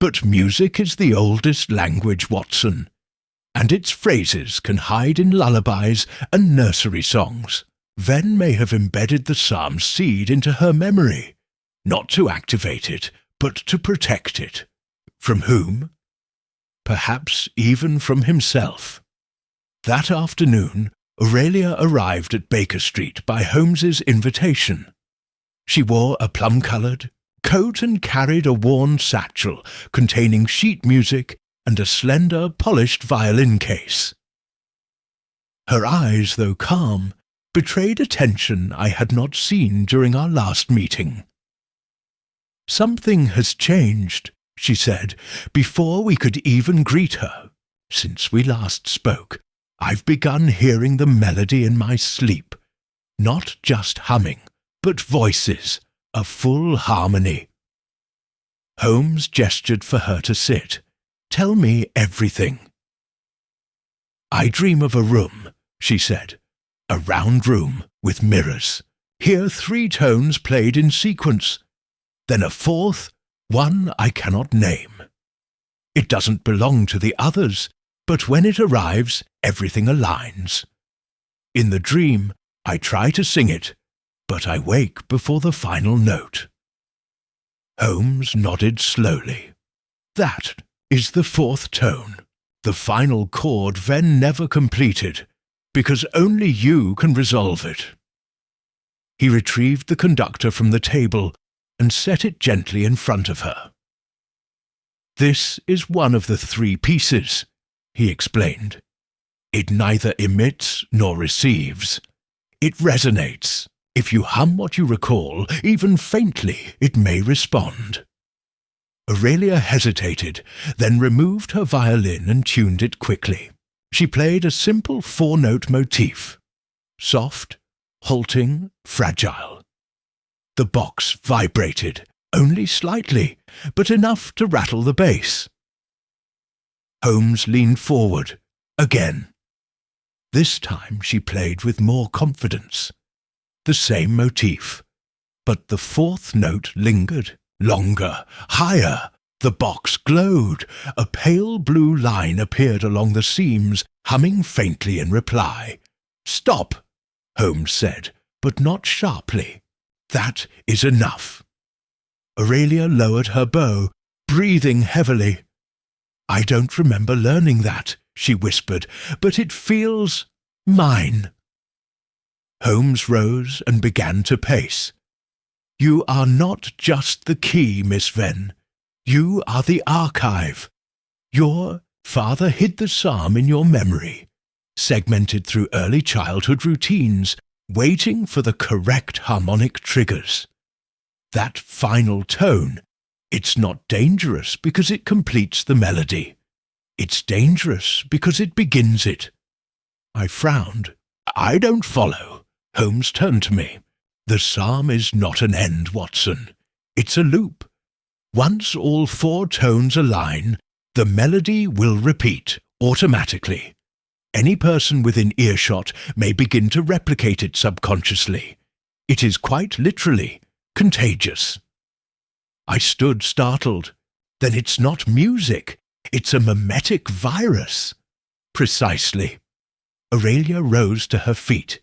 But music is the oldest language, Watson, and its phrases can hide in lullabies and nursery songs. Venn may have embedded the psalm's seed into her memory, not to activate it, but to protect it. From whom? Perhaps even from himself. That afternoon, Aurelia arrived at Baker Street by Holmes's invitation. She wore a plum-coloured coat and carried a worn satchel containing sheet music and a slender, polished violin case. Her eyes, though calm, betrayed a tension I had not seen during our last meeting. Something has changed, she said, before we could even greet her. Since we last spoke, I've begun hearing the melody in my sleep. Not just humming, but voices, a full harmony. Holmes gestured for her to sit. Tell me everything. I dream of a room, she said. A round room with mirrors. Here 3 tones played in sequence. Then a 4th, one I cannot name. It doesn't belong to the others, but when it arrives, everything aligns. In the dream, I try to sing it, but I wake before the final note. Holmes nodded slowly. That is the 4th tone. The final chord Venn never completed. because only you can resolve it." He retrieved the conductor from the table and set it gently in front of her. "This is one of the 3 pieces," he explained. "It neither emits nor receives. It resonates. If you hum what you recall, even faintly, it may respond." Aurelia hesitated, then removed her violin and tuned it quickly. She played a simple 4-note motif. Soft, halting, fragile. The box vibrated, only slightly, but enough to rattle the bass. Holmes leaned forward, again. This time she played with more confidence. The same motif, but the 4th note lingered, longer, higher. The box glowed. A pale blue line appeared along the seams, humming faintly in reply. "Stop," Holmes said, but not sharply. "That is enough." Aurelia lowered her bow, breathing heavily. "I don't remember learning that," she whispered, "but it feels mine." Holmes rose and began to pace. "You are not just the key, Miss Venn. You are the archive. Your father hid the psalm in your memory, segmented through early childhood routines, waiting for the correct harmonic triggers. That final tone, it's not dangerous because it completes the melody. It's dangerous because it begins it." I frowned. "I don't follow." Holmes turned to me. "The psalm is not an end, Watson. It's a loop. Once all 4 tones align, the melody will repeat automatically. Any person within earshot may begin to replicate it subconsciously. It is quite literally contagious." I stood startled. "Then it's not music. It's a mimetic virus." "Precisely." Aurelia rose to her feet.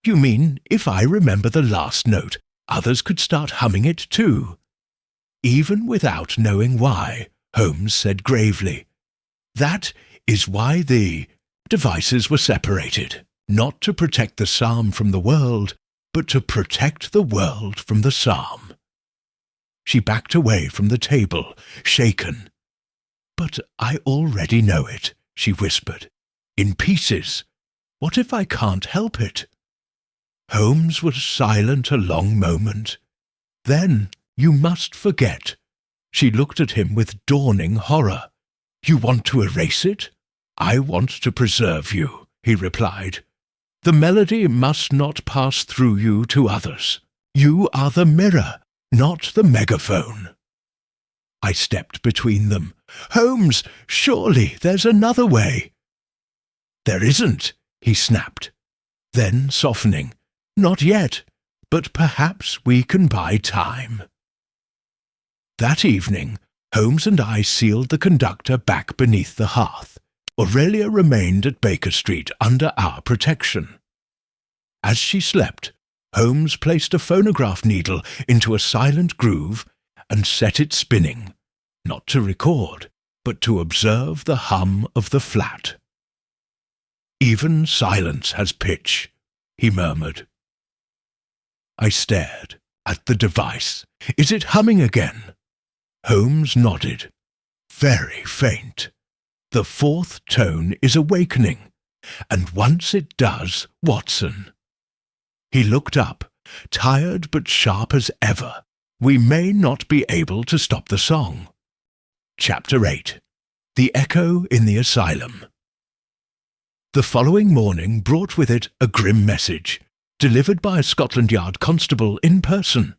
"You mean if I remember the last note, others could start humming it too?" "Even without knowing why," Holmes said gravely. "That is why the devices were separated, not to protect the psalm from the world, but to protect the world from the psalm." She backed away from the table, shaken. "But I already know it," she whispered. "In pieces. What if I can't help it?" Holmes was silent a long moment. "Then you must forget." She looked at him with dawning horror. "You want to erase it?" "I want to preserve you," he replied. "The melody must not pass through you to others. You are the mirror, not the megaphone." I stepped between them. "Holmes, surely there's another way." "There isn't," he snapped. Then, softening, "Not yet, but perhaps we can buy time." That evening, Holmes and I sealed the conductor back beneath the hearth. Aurelia remained at Baker Street under our protection. As she slept, Holmes placed a phonograph needle into a silent groove and set it spinning, not to record, but to observe the hum of the flat. "Even silence has pitch," he murmured. I stared at the device. "Is it humming again?" Holmes nodded. "Very faint. The 4th tone is awakening, and once it does, Watson." He looked up, tired but sharp as ever. "We may not be able to stop the song." Chapter 8. The Echo in the Asylum. The following morning brought with it a grim message, delivered by a Scotland Yard constable in person.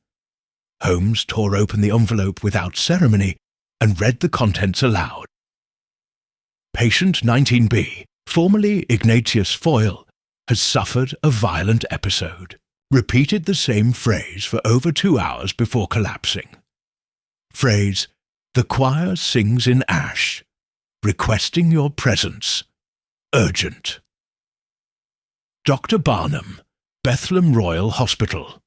Holmes tore open the envelope without ceremony and read the contents aloud. "Patient 19B, formerly Ignatius Foyle, has suffered a violent episode. Repeated the same phrase for over 2 hours before collapsing. Phrase, 'The choir sings in ash. Requesting your presence. Urgent.' Dr. Barnum, Bethlem Royal Hospital."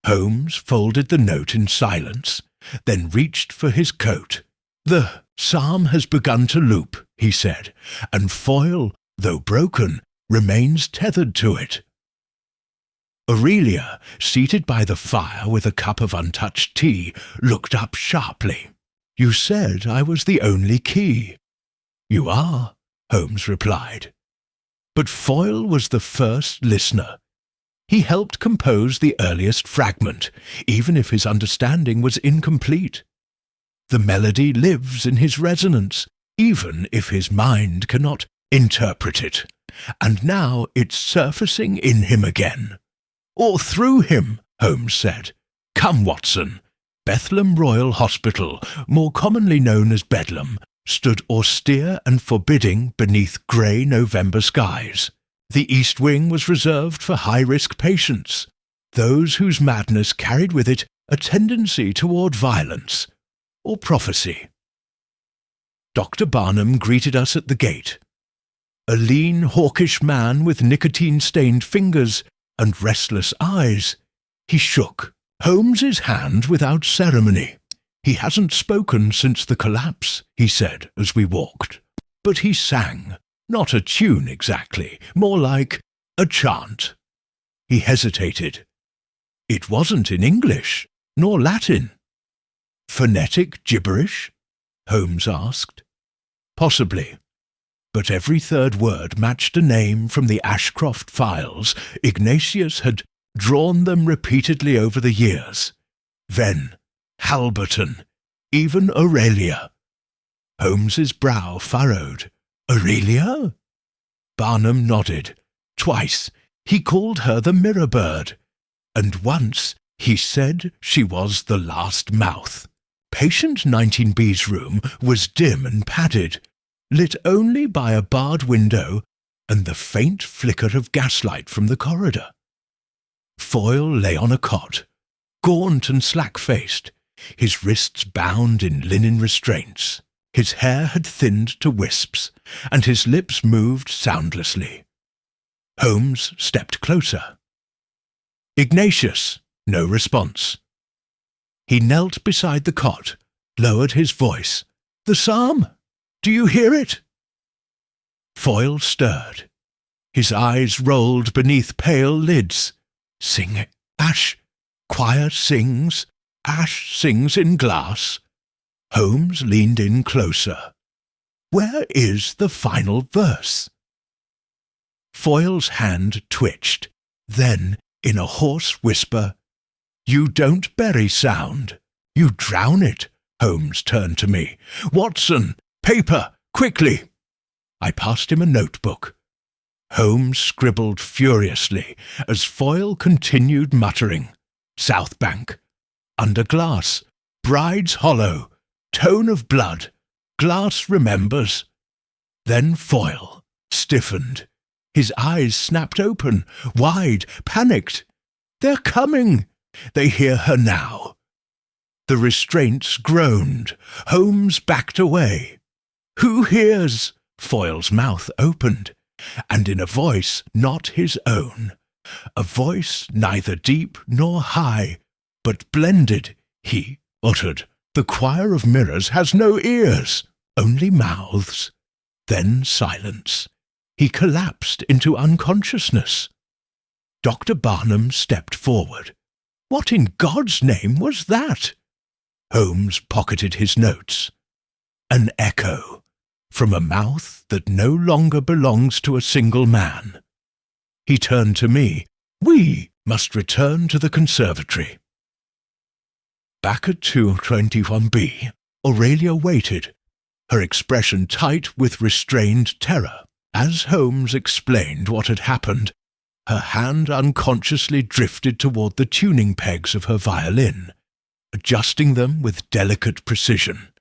Holmes folded the note in silence, then reached for his coat. "The psalm has begun to loop," he said, "and Foyle, though broken, remains tethered to it. Aurelia, seated by the fire with a cup of untouched tea, looked up sharply. "You said I was the only key." "You are," Holmes replied. But Foyle was the first listener. He helped compose the earliest fragment, even if his understanding was incomplete. The melody lives in his resonance, even if his mind cannot interpret it, and now it's surfacing in him again. "Or through him," Holmes said. "Come, Watson." Bethlem Royal Hospital, more commonly known as Bedlam, stood austere and forbidding beneath grey November skies. The East Wing was reserved for high-risk patients, those whose madness carried with it a tendency toward violence or prophecy. Dr. Barnum greeted us at the gate. A lean, hawkish man with nicotine-stained fingers and restless eyes, he shook Holmes's hand without ceremony. "He hasn't spoken since the collapse," he said as we walked. But he sang, not a tune exactly, more like a chant. He hesitated. "It wasn't in English, nor Latin." "Phonetic gibberish?" Holmes asked. "Possibly. But every third word matched a name from the Ashcroft files. Ignatius had drawn them repeatedly over the years. Venn, Halberton, even Aurelia." Holmes's brow furrowed. "Aurelia?" Barnum nodded. Twice he called her the mirror bird, and once he said she was the last mouth. Patient 19B's room was dim and padded, lit only by a barred window and the faint flicker of gaslight from the corridor. Foyle lay on a cot, gaunt and slack-faced, his wrists bound in linen restraints. His hair had thinned to wisps, and his lips moved soundlessly. Holmes stepped closer. "Ignatius!" No response. He knelt beside the cot, lowered his voice. "The psalm? Do you hear it?" Foyle stirred. His eyes rolled beneath pale lids. "Sing, Ash. Choir sings. Ash sings in glass." Holmes leaned in closer. "Where is the final verse?" Foyle's hand twitched. Then, in a hoarse whisper, "You don't bury sound. You drown it." Holmes turned to me. "Watson, paper, quickly!" I passed him a notebook. Holmes scribbled furiously as Foyle continued muttering. "South Bank. Under glass. Bride's Hollow. Tone of blood. Glass remembers." Then Foyle stiffened. His eyes snapped open, wide, panicked. "They're coming! They hear her now." The restraints groaned. Holmes backed away. "Who hears?" Foyle's mouth opened, and in a voice not his own, a voice neither deep nor high, but blended, he uttered, "The choir of mirrors has no ears, only mouths." Then silence. He collapsed into unconsciousness. Dr. Barnum stepped forward. "What in God's name was that?" Holmes pocketed his notes. "An echo from a mouth that no longer belongs to a single man." He turned to me. "We must return to the conservatory." Back at 221B, Aurelia waited, her expression tight with restrained terror. As Holmes explained what had happened, her hand unconsciously drifted toward the tuning pegs of her violin, adjusting them with delicate precision,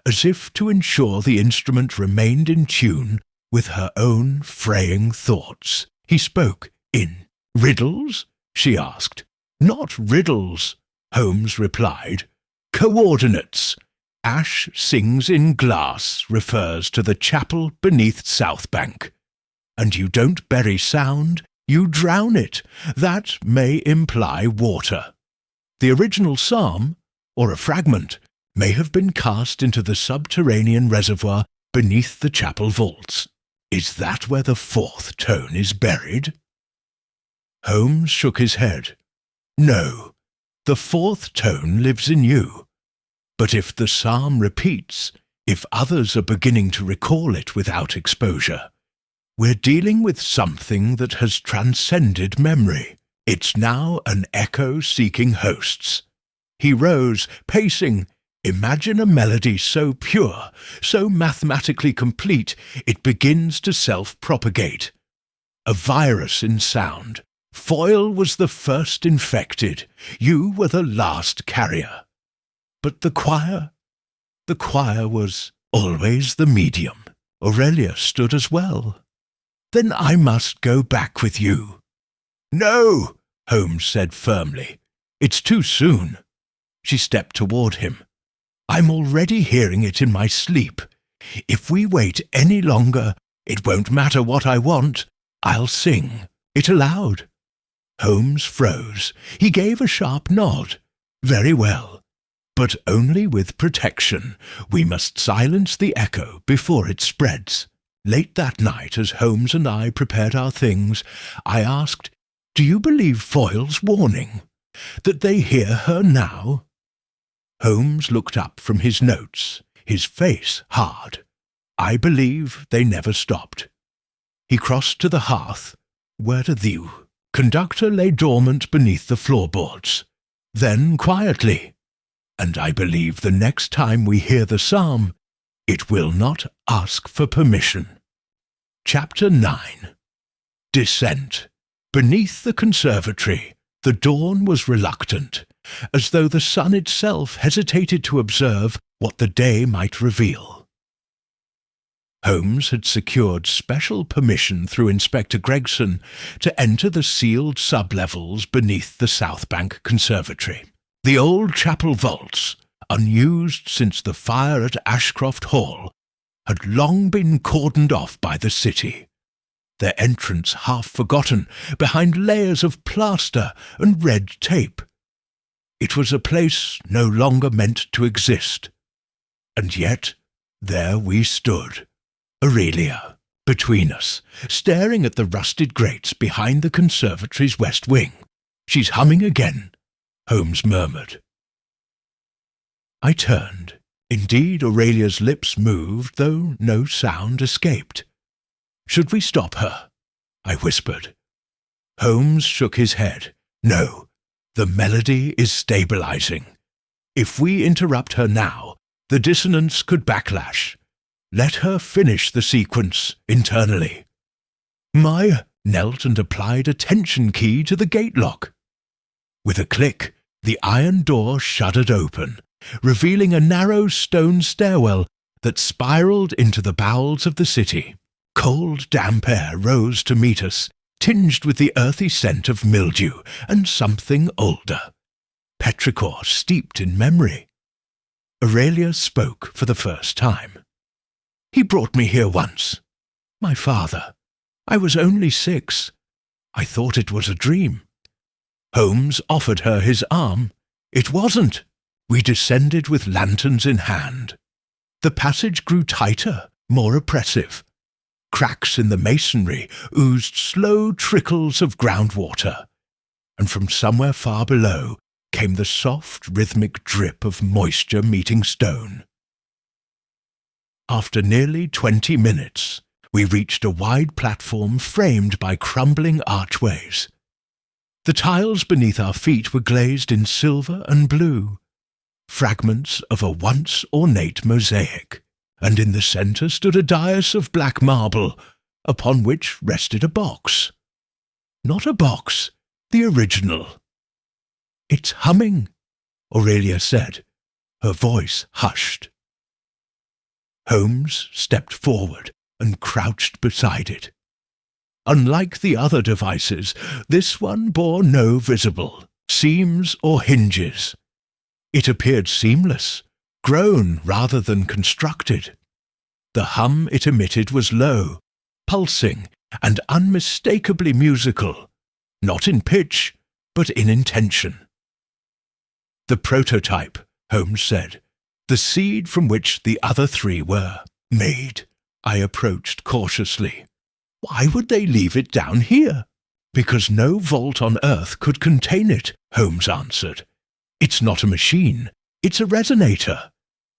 as if to ensure the instrument remained in tune with her own fraying thoughts. He spoke in riddles, she asked. "Not riddles," Holmes replied. "Coordinates. Ash sings in glass refers to the chapel beneath South Bank. And you don't bury sound, you drown it. That may imply water. The original psalm, or a fragment, may have been cast into the subterranean reservoir beneath the chapel vaults. Is that where the fourth tone is buried? Holmes shook his head. No, the fourth tone lives in you. But if the psalm repeats, if others are beginning to recall it without exposure, we're dealing with something that has transcended memory. It's now an echo seeking hosts. He rose, pacing. Imagine a melody so pure, so mathematically complete, it begins to self-propagate. A virus in sound. Foyle was the first infected. You were the last carrier. But the choir? The choir was always the medium. Aurelia stood as well. Then I must go back with you. No, Holmes said firmly. It's too soon. She stepped toward him. I'm already hearing it in my sleep. If we wait any longer, it won't matter what I want. I'll sing it aloud. Holmes froze. He gave a sharp nod. Very well. But only with protection. We must silence the echo before it spreads. Late that night, as Holmes and I prepared our things, I asked, Do you believe Foyle's warning? That they hear her now? Holmes looked up from his notes, his face hard. I believe they never stopped. He crossed to the hearth. Where are thou? Conductor lay dormant beneath the floorboards. Then quietly. And I believe the next time we hear the psalm, it will not ask for permission. Chapter 9. Descent. Beneath the conservatory, the dawn was reluctant, as though the sun itself hesitated to observe what the day might reveal. Holmes had secured special permission through Inspector Gregson to enter the sealed sublevels beneath the South Bank Conservatory. The old chapel vaults, unused since the fire at Ashcroft Hall, had long been cordoned off by the city, their entrance half forgotten behind layers of plaster and red tape. It was a place no longer meant to exist. And yet, there we stood, Aurelia, between us, staring at the rusted grates behind the conservatory's west wing. She's humming again, Holmes murmured. I turned. Indeed, Aurelia's lips moved, though no sound escaped. Should we stop her? I whispered. Holmes shook his head. No, the melody is stabilizing. If we interrupt her now, the dissonance could backlash. Let her finish the sequence internally. Maya knelt and applied a tension key to the gate lock. With a click, the iron door shuddered open, revealing a narrow stone stairwell that spiraled into the bowels of the city. Cold, damp air rose to meet us, tinged with the earthy scent of mildew and something older. Petrichor steeped in memory. Aurelia spoke for the first time. He brought me here once. My father. I was only 6. I thought it was a dream. Holmes offered her his arm. It wasn't. We descended with lanterns in hand. The passage grew tighter, more oppressive. Cracks in the masonry oozed slow trickles of groundwater, and from somewhere far below came the soft, rhythmic drip of moisture meeting stone. After nearly 20 minutes, we reached a wide platform framed by crumbling archways. The tiles beneath our feet were glazed in silver and blue, fragments of a once ornate mosaic, and in the centre stood a dais of black marble, upon which rested a box. Not a box, the original. It's humming, Aurelia said, her voice hushed. Holmes stepped forward and crouched beside it. Unlike the other devices, this one bore no visible seams or hinges. It appeared seamless, grown rather than constructed. The hum it emitted was low, pulsing, and unmistakably musical, not in pitch, but in intention. The prototype, Holmes said, the seed from which the other 3 were made. I approached cautiously. Why would they leave it down here? Because no vault on earth could contain it, Holmes answered. It's not a machine, it's a resonator.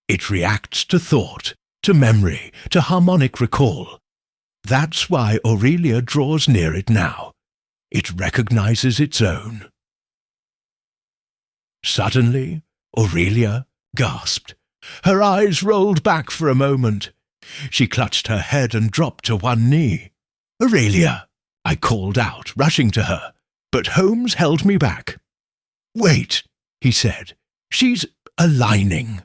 It reacts to thought, to memory, to harmonic recall. That's why Aurelia draws near it now. It recognizes its own. Suddenly, Aurelia gasped. Her eyes rolled back for a moment. She clutched her head and dropped to one knee. Aurelia, I called out, rushing to her, but Holmes held me back. Wait, he said. She's aligning.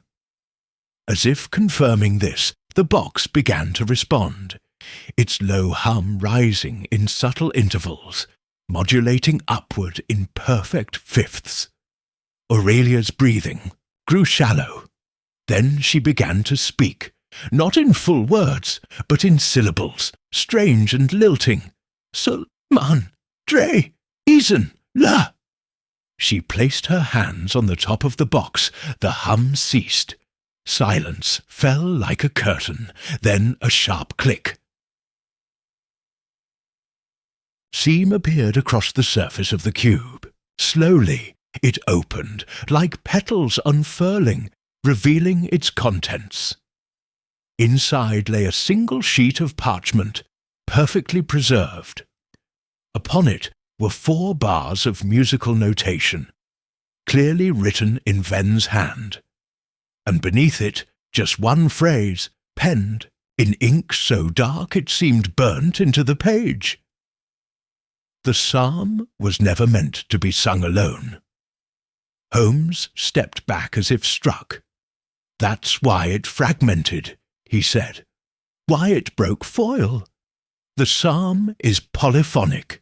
As if confirming this, the box began to respond, its low hum rising in subtle intervals, modulating upward in perfect fifths. Aurelia's breathing grew shallow. Then she began to speak, not in full words, but in syllables, strange and lilting. Sulman, Dre, Eason, La. She placed her hands on the top of the box. The hum ceased. Silence fell like a curtain, then a sharp click. Seam appeared across the surface of the cube. Slowly, it opened, like petals unfurling, revealing its contents. Inside lay a single sheet of parchment, perfectly preserved. Upon it were 4 bars of musical notation, clearly written in Ven's hand, and beneath it just one phrase, penned in ink so dark it seemed burnt into the page. The psalm was never meant to be sung alone. Holmes stepped back as if struck. That's why it fragmented, he said. Why it broke foil. The psalm is polyphonic.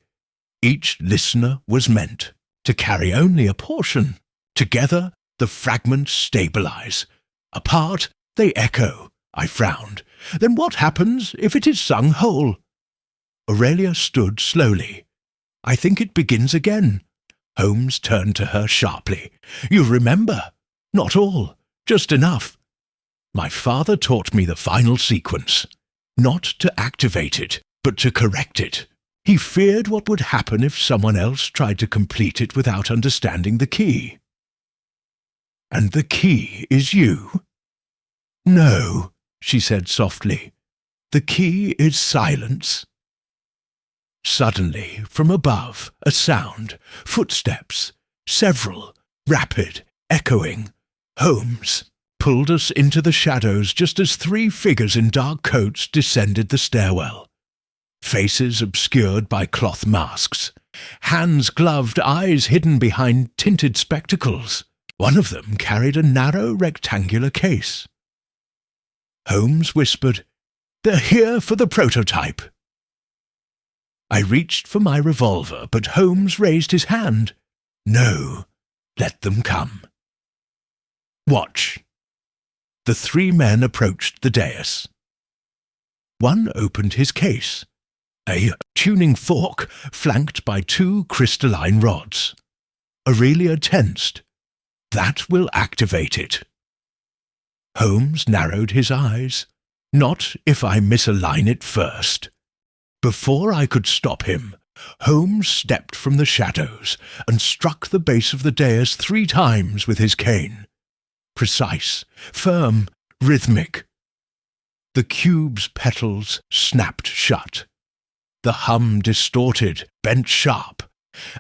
Each listener was meant to carry only a portion. Together, the fragments stabilize. Apart, they echo. I frowned. Then what happens if it is sung whole? Aurelia stood slowly. I think it begins again. Holmes turned to her sharply. You remember? Not all, just enough. My father taught me the final sequence. Not to activate it, but to correct it. He feared what would happen if someone else tried to complete it without understanding the key. And the key is you? No, she said softly. The key is silence. Suddenly, from above, a sound, footsteps, several, rapid, echoing. Holmes pulled us into the shadows just as 3 figures in dark coats descended the stairwell. Faces obscured by cloth masks, hands gloved, eyes hidden behind tinted spectacles. One of them carried a narrow rectangular case. Holmes whispered, They're here for the prototype. I reached for my revolver, but Holmes raised his hand. No, let them come. Watch. The 3 men approached the dais. One opened his case, a tuning fork flanked by 2 crystalline rods. Aurelia tensed. That will activate it. Holmes narrowed his eyes. Not if I misalign it first. Before I could stop him, Holmes stepped from the shadows and struck the base of the dais 3 times with his cane. Precise, firm, rhythmic. The cube's petals snapped shut. The hum distorted, bent sharp,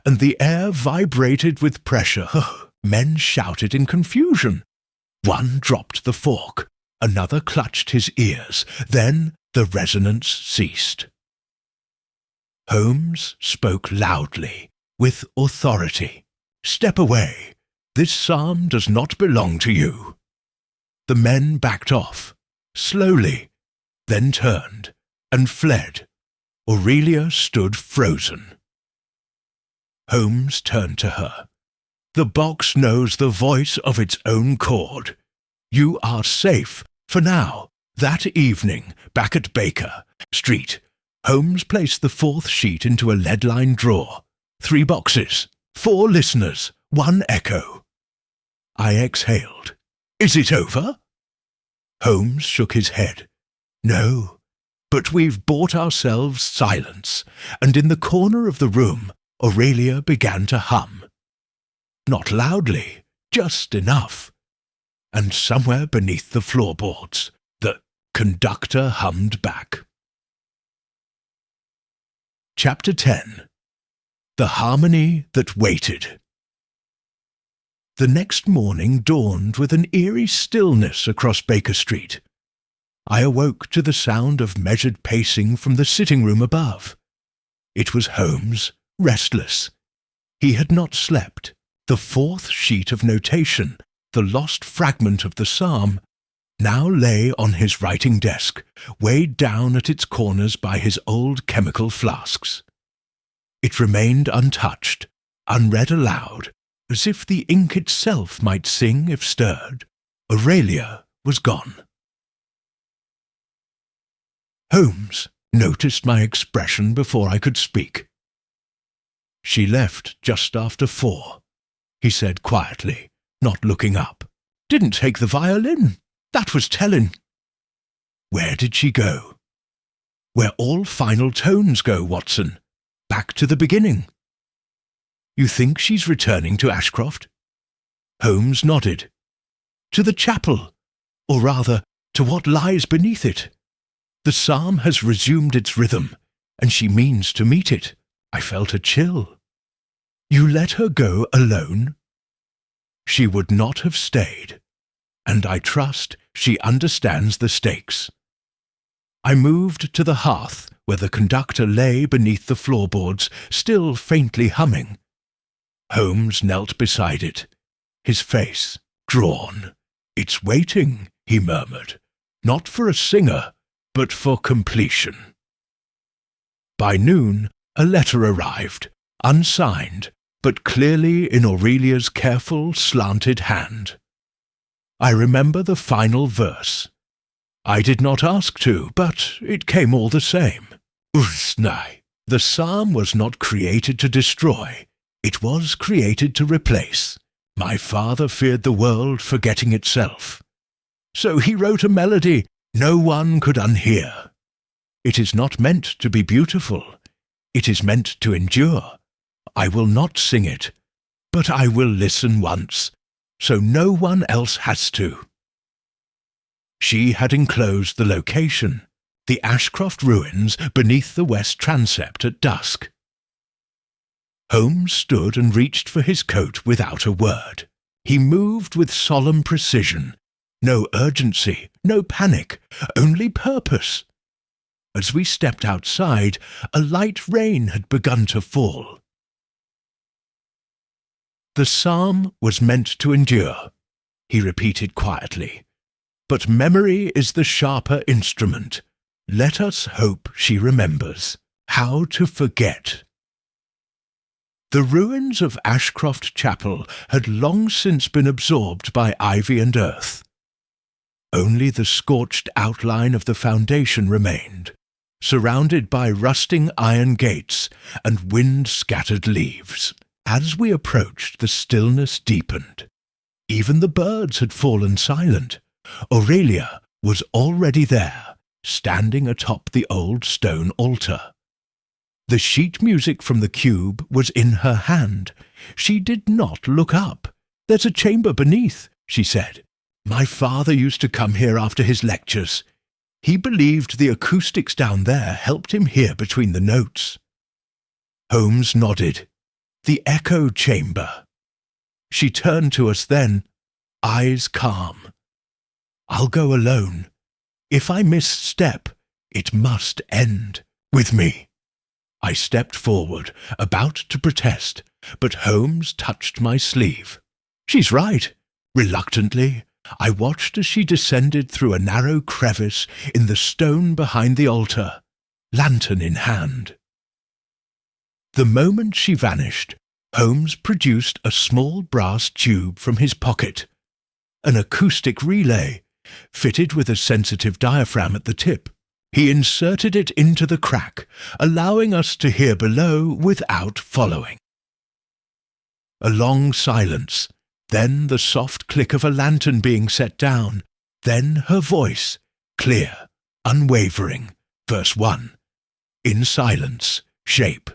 and the air vibrated with pressure. Men shouted in confusion. One dropped the fork, another clutched his ears. Then the resonance ceased. Holmes spoke loudly, with authority. Step away. This psalm does not belong to you. The men backed off, slowly, then turned and fled. Aurelia stood frozen. Holmes turned to her. The box knows the voice of its own chord. You are safe, for now. That evening, back at Baker Street, Holmes placed the 4th sheet into a lead-lined drawer. 3 boxes, 4 listeners, 1 echo. I exhaled. Is it over? Holmes shook his head. No, But we've bought ourselves silence, and in the corner of the room Aurelia began to hum. Not loudly, just enough. And somewhere beneath the floorboards, the conductor hummed back. Chapter 10. The Harmony That Waited. The next morning dawned with an eerie stillness across Baker Street. I awoke to the sound of measured pacing from the sitting room above. It was Holmes, restless. He had not slept. The fourth sheet of notation, the lost fragment of the psalm, now lay on his writing desk, weighed down at its corners by his old chemical flasks. It remained untouched, unread aloud, as if the ink itself might sing if stirred. Aurelia was gone. Holmes noticed my expression before I could speak. "She left just after 4, he said quietly, not looking up. "Didn't take the violin. That was telling." "Where did she go?" "Where all final tones go, Watson. Back to the beginning." "You think she's returning to Ashcroft?" Holmes nodded. "To the chapel, or rather, to what lies beneath it. The psalm has resumed its rhythm, and she means to meet it." I felt a chill. "You let her go alone?" "She would not have stayed, and I trust she understands the stakes." I moved to the hearth, where the conductor lay beneath the floorboards, still faintly humming. Holmes knelt beside it, his face drawn. "It's waiting," he murmured, "not for a singer, but for completion." By noon, a letter arrived, unsigned, but clearly in Aurelia's careful, slanted hand. I remember the final verse. I did not ask to, but it came all the same. Usnai. The psalm was not created to destroy. It was created to replace. My father feared the world forgetting itself. So he wrote a melody no one could unhear. It is not meant to be beautiful. It is meant to endure. I will not sing it, but I will listen once, so no one else has to. She had enclosed the location, the Ashcroft ruins beneath the west transept at dusk. Holmes stood and reached for his coat without a word. He moved with solemn precision. No urgency, no panic, only purpose. As we stepped outside, a light rain had begun to fall. "The psalm was meant to endure," he repeated quietly. "But memory is the sharper instrument. Let us hope she remembers. How to forget?" The ruins of Ashcroft Chapel had long since been absorbed by ivy and earth. Only the scorched outline of the foundation remained, surrounded by rusting iron gates and wind-scattered leaves. As we approached, the stillness deepened. Even the birds had fallen silent. Aurelia was already there, standing atop the old stone altar. The sheet music from the cube was in her hand. She did not look up. "There's a chamber beneath," she said. "My father used to come here after his lectures. He believed the acoustics down there helped him hear between the notes." Holmes nodded. "The echo chamber." She turned to us then, eyes calm. "I'll go alone. If I misstep, it must end with me." I stepped forward, about to protest, but Holmes touched my sleeve. "She's right." Reluctantly, I watched as she descended through a narrow crevice in the stone behind the altar, lantern in hand. The moment she vanished, Holmes produced a small brass tube from his pocket, an acoustic relay, fitted with a sensitive diaphragm at the tip. He inserted it into the crack, allowing us to hear below without following. A long silence, then the soft click of a lantern being set down, then her voice, clear, unwavering, Verse 1. In silence, shape.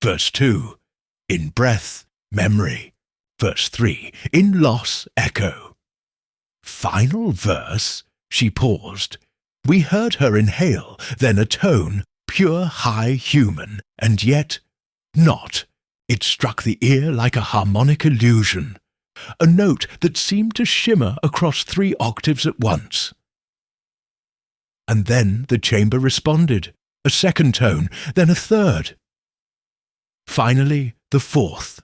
Verse 2. In breath, memory. Verse 3. In loss, echo. Final verse, she paused. We heard her inhale, then a tone, pure high human, and yet not. It struck the ear like a harmonic illusion, a note that seemed to shimmer across 3 octaves at once. And then the chamber responded, a second tone, then a third. Finally, the 4th.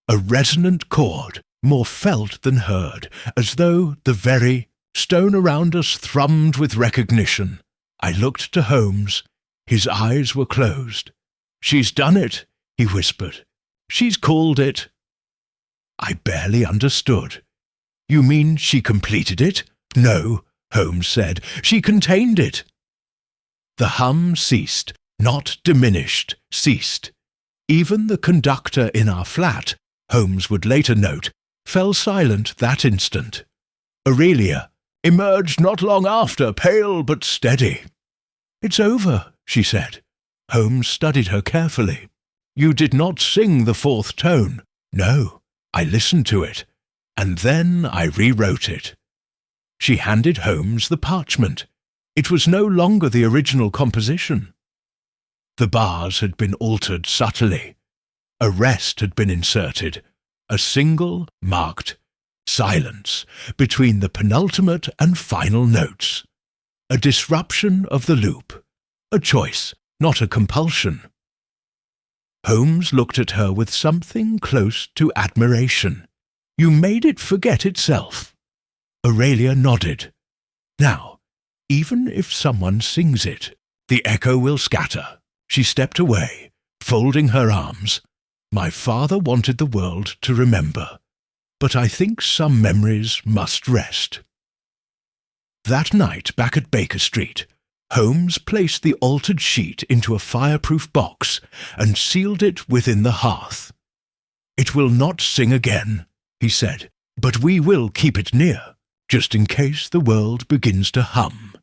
A resonant chord, more felt than heard, as though the very stone around us thrummed with recognition. I looked to Holmes. His eyes were closed. She's done it, he whispered. She's called it. I barely understood. You mean she completed it? No, Holmes said. She contained it. The hum ceased, not diminished, ceased. Even the conductor in our flat, Holmes would later note, fell silent that instant. Aurelia emerged not long after, pale but steady. It's over, she said. Holmes studied her carefully. You did not sing the 4th tone. No, I listened to it, and then I rewrote it. She handed Holmes the parchment. It was no longer the original composition. The bars had been altered subtly. A rest had been inserted, a single marked silence between the penultimate and final notes. A disruption of the loop, a choice, not a compulsion. Holmes looked at her with something close to admiration. You made it forget itself. Aurelia nodded. Now, even if someone sings it, the echo will scatter. She stepped away, folding her arms. My father wanted the world to remember, but I think some memories must rest. That night back at Baker Street, Holmes placed the altered sheet into a fireproof box and sealed it within the hearth. It will not sing again, he said, but we will keep it near, just in case the world begins to hum.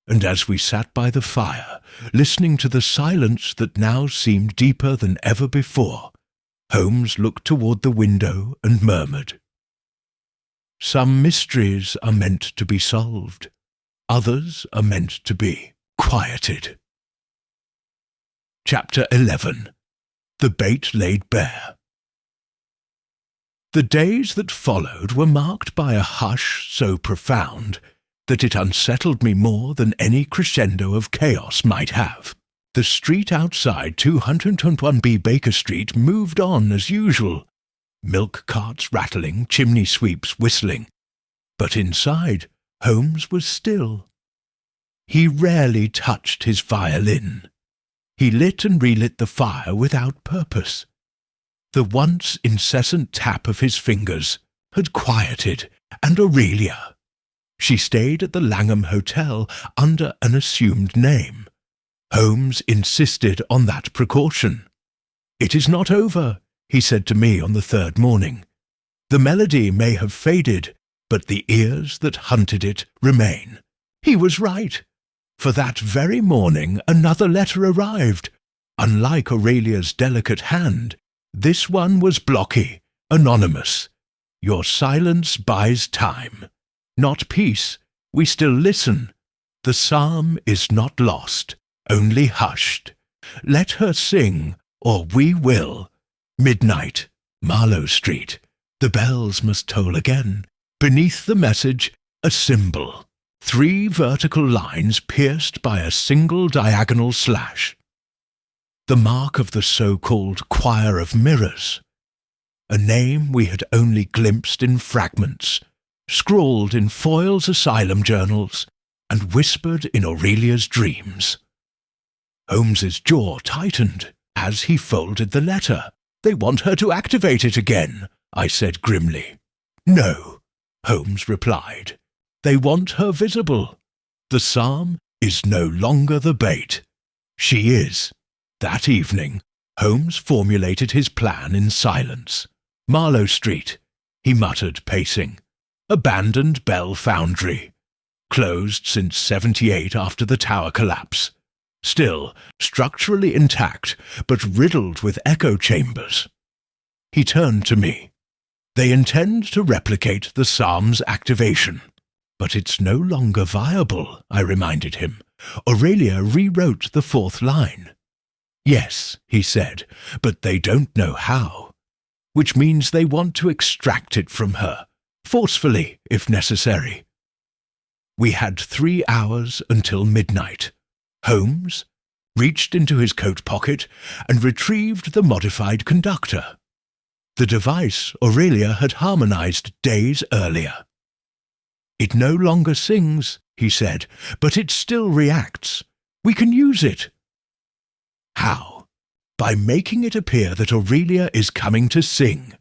And as we sat by the fire, listening to the silence that now seemed deeper than ever before, Holmes looked toward the window and murmured, Some mysteries are meant to be solved. Others are meant to be quieted. Chapter 11. The Bait Laid Bare. The days that followed were marked by a hush so profound that it unsettled me more than any crescendo of chaos might have. The street outside 221B Baker Street moved on as usual, milk carts rattling, chimney sweeps whistling. But inside, Holmes was still. He rarely touched his violin. He lit and relit the fire without purpose. The once incessant tap of his fingers had quieted, and Aurelia. She stayed at the Langham Hotel under an assumed name. Holmes insisted on that precaution. It is not over, he said to me on the 3rd morning. The melody may have faded, but the ears that hunted it remain. He was right. For that very morning another letter arrived. Unlike Aurelia's delicate hand, this one was blocky, anonymous. Your silence buys time. Not peace. We still listen. The psalm is not lost, only hushed. Let her sing, or we will. Midnight, Marlow Street. The bells must toll again. Beneath the message, a symbol. 3 vertical lines pierced by a single diagonal slash. The mark of the so-called Choir of Mirrors. A name we had only glimpsed in fragments, scrawled in Foyle's asylum journals, and whispered in Aurelia's dreams. Holmes's jaw tightened as he folded the letter. They want her to activate it again, I said grimly. No, Holmes replied. They want her visible. The psalm is no longer the bait. She is. That evening, Holmes formulated his plan in silence. Marlow Street, he muttered, pacing. Abandoned bell foundry. closed since '78 after the tower collapse. Still, structurally intact, but riddled with echo chambers. He turned to me. They intend to replicate the Psalm's activation. But it's no longer viable, I reminded him. Aurelia rewrote the 4th line. Yes, he said, but they don't know how. Which means they want to extract it from her, forcefully, if necessary. We had 3 hours until midnight. Holmes reached into his coat pocket and retrieved the modified conductor. The device Aurelia had harmonized days earlier. It no longer sings, he said, but it still reacts. We can use it. How? By making it appear that Aurelia is coming to sing.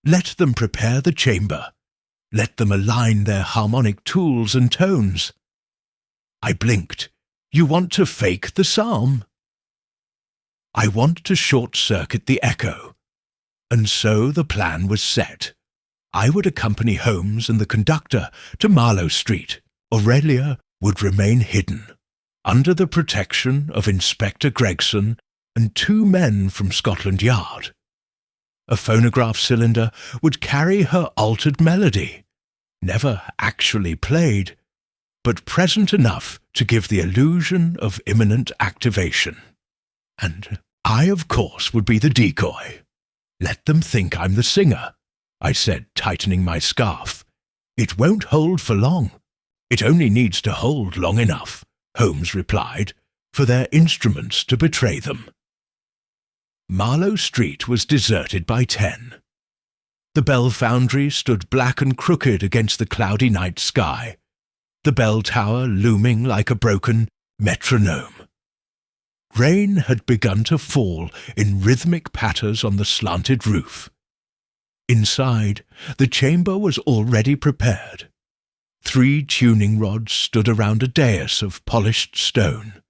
Let them prepare the chamber. Let them align their harmonic tools and tones. I blinked. You want to fake the psalm? I want to short-circuit the echo. And so the plan was set. I would accompany Holmes and the conductor to Marlow Street. Aurelia would remain hidden, under the protection of Inspector Gregson and 2 men from Scotland Yard. A phonograph cylinder would carry her altered melody, never actually played, but present enough to give the illusion of imminent activation. And I, of course, would be the decoy. Let them think I'm the singer, I said, tightening my scarf. It won't hold for long. It only needs to hold long enough, Holmes replied, for their instruments to betray them. Marlow Street was deserted by 10. The bell foundry stood black and crooked against the cloudy night sky, the bell tower looming like a broken metronome. Rain had begun to fall in rhythmic patters on the slanted roof. Inside, the chamber was already prepared. 3 tuning rods stood around a dais of polished stone.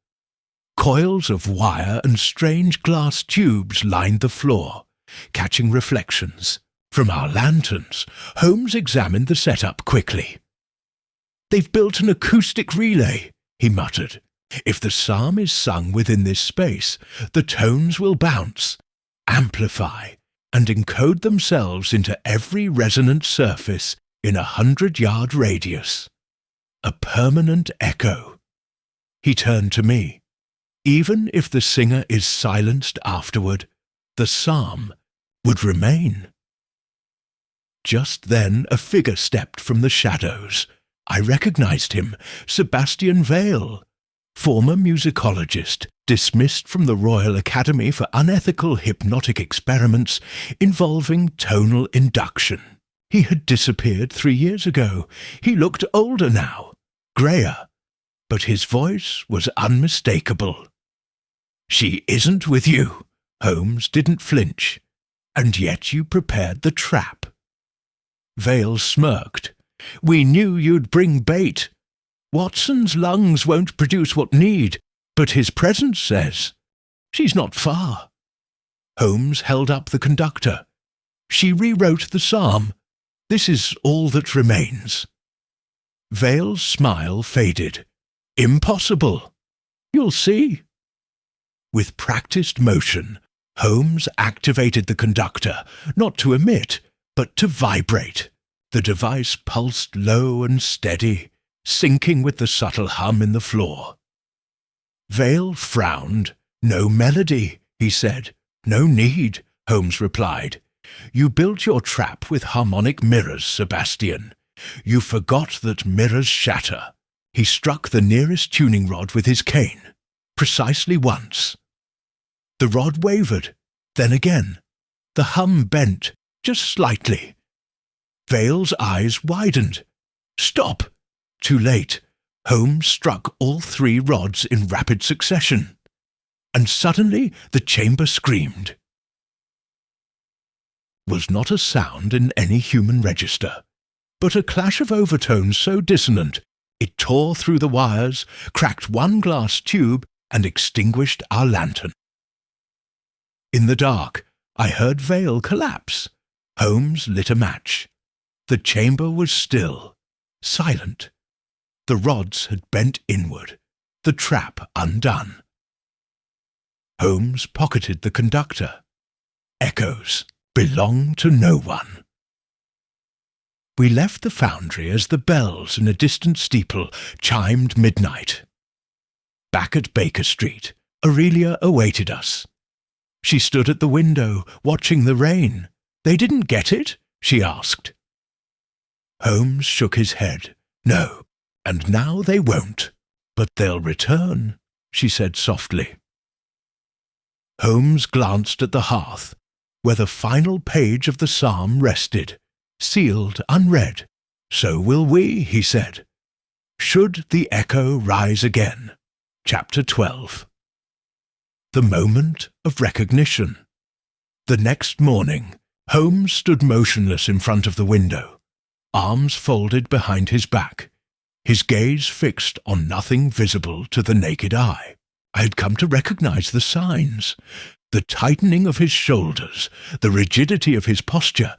Coils of wire and strange glass tubes lined the floor, catching reflections. From our lanterns, Holmes examined the setup quickly. "They've built an acoustic relay," he muttered. "If the psalm is sung within this space, the tones will bounce, amplify, and encode themselves into every resonant surface in 100-yard radius. A permanent echo." He turned to me. Even if the singer is silenced afterward, the psalm would remain. Just then a figure stepped from the shadows. I recognized him, Sebastian Vale, former musicologist, dismissed from the Royal Academy for unethical hypnotic experiments involving tonal induction. He had disappeared 3 years ago. He looked older now, greyer, but his voice was unmistakable. "She isn't with you." Holmes didn't flinch. "And yet you prepared the trap." Vale smirked. "We knew you'd bring bait. Watson's lungs won't produce what need, but his presence says. She's not far." Holmes held up the conductor. "She rewrote the psalm. This is all that remains." Vale's smile faded. "Impossible. You'll see." With practiced motion, Holmes activated the conductor, not to emit, but to vibrate. The device pulsed low and steady, syncing with the subtle hum in the floor. Vale frowned. "No melody," he said. "No need," Holmes replied. "You built your trap with harmonic mirrors, Sebastian. You forgot that mirrors shatter." He struck the nearest tuning rod with his cane, precisely once. The rod wavered, then again. The hum bent, just slightly. Vale's eyes widened. "Stop!" Too late. Holmes struck all 3 rods in rapid succession. And suddenly the chamber screamed. Was not a sound in any human register, but a clash of overtones so dissonant it tore through the wires, cracked one glass tube, and extinguished our lantern. In the dark, I heard Vale collapse. Holmes lit a match. The chamber was still, silent. The rods had bent inward, the trap undone. Holmes pocketed the conductor. Echoes belong to no one. We left the foundry as the bells in a distant steeple chimed midnight. Back at Baker Street, Aurelia awaited us. She stood at the window, watching the rain. "They didn't get it?" she asked. Holmes shook his head. "No, and now they won't. But they'll return," she said softly. Holmes glanced at the hearth, where the final page of the psalm rested, sealed, unread. "So will we," he said. "Should the echo rise again." Chapter 12. The moment of recognition. The next morning, Holmes stood motionless in front of the window, arms folded behind his back, his gaze fixed on nothing visible to the naked eye. I had come to recognize the signs, the tightening of his shoulders, the rigidity of his posture,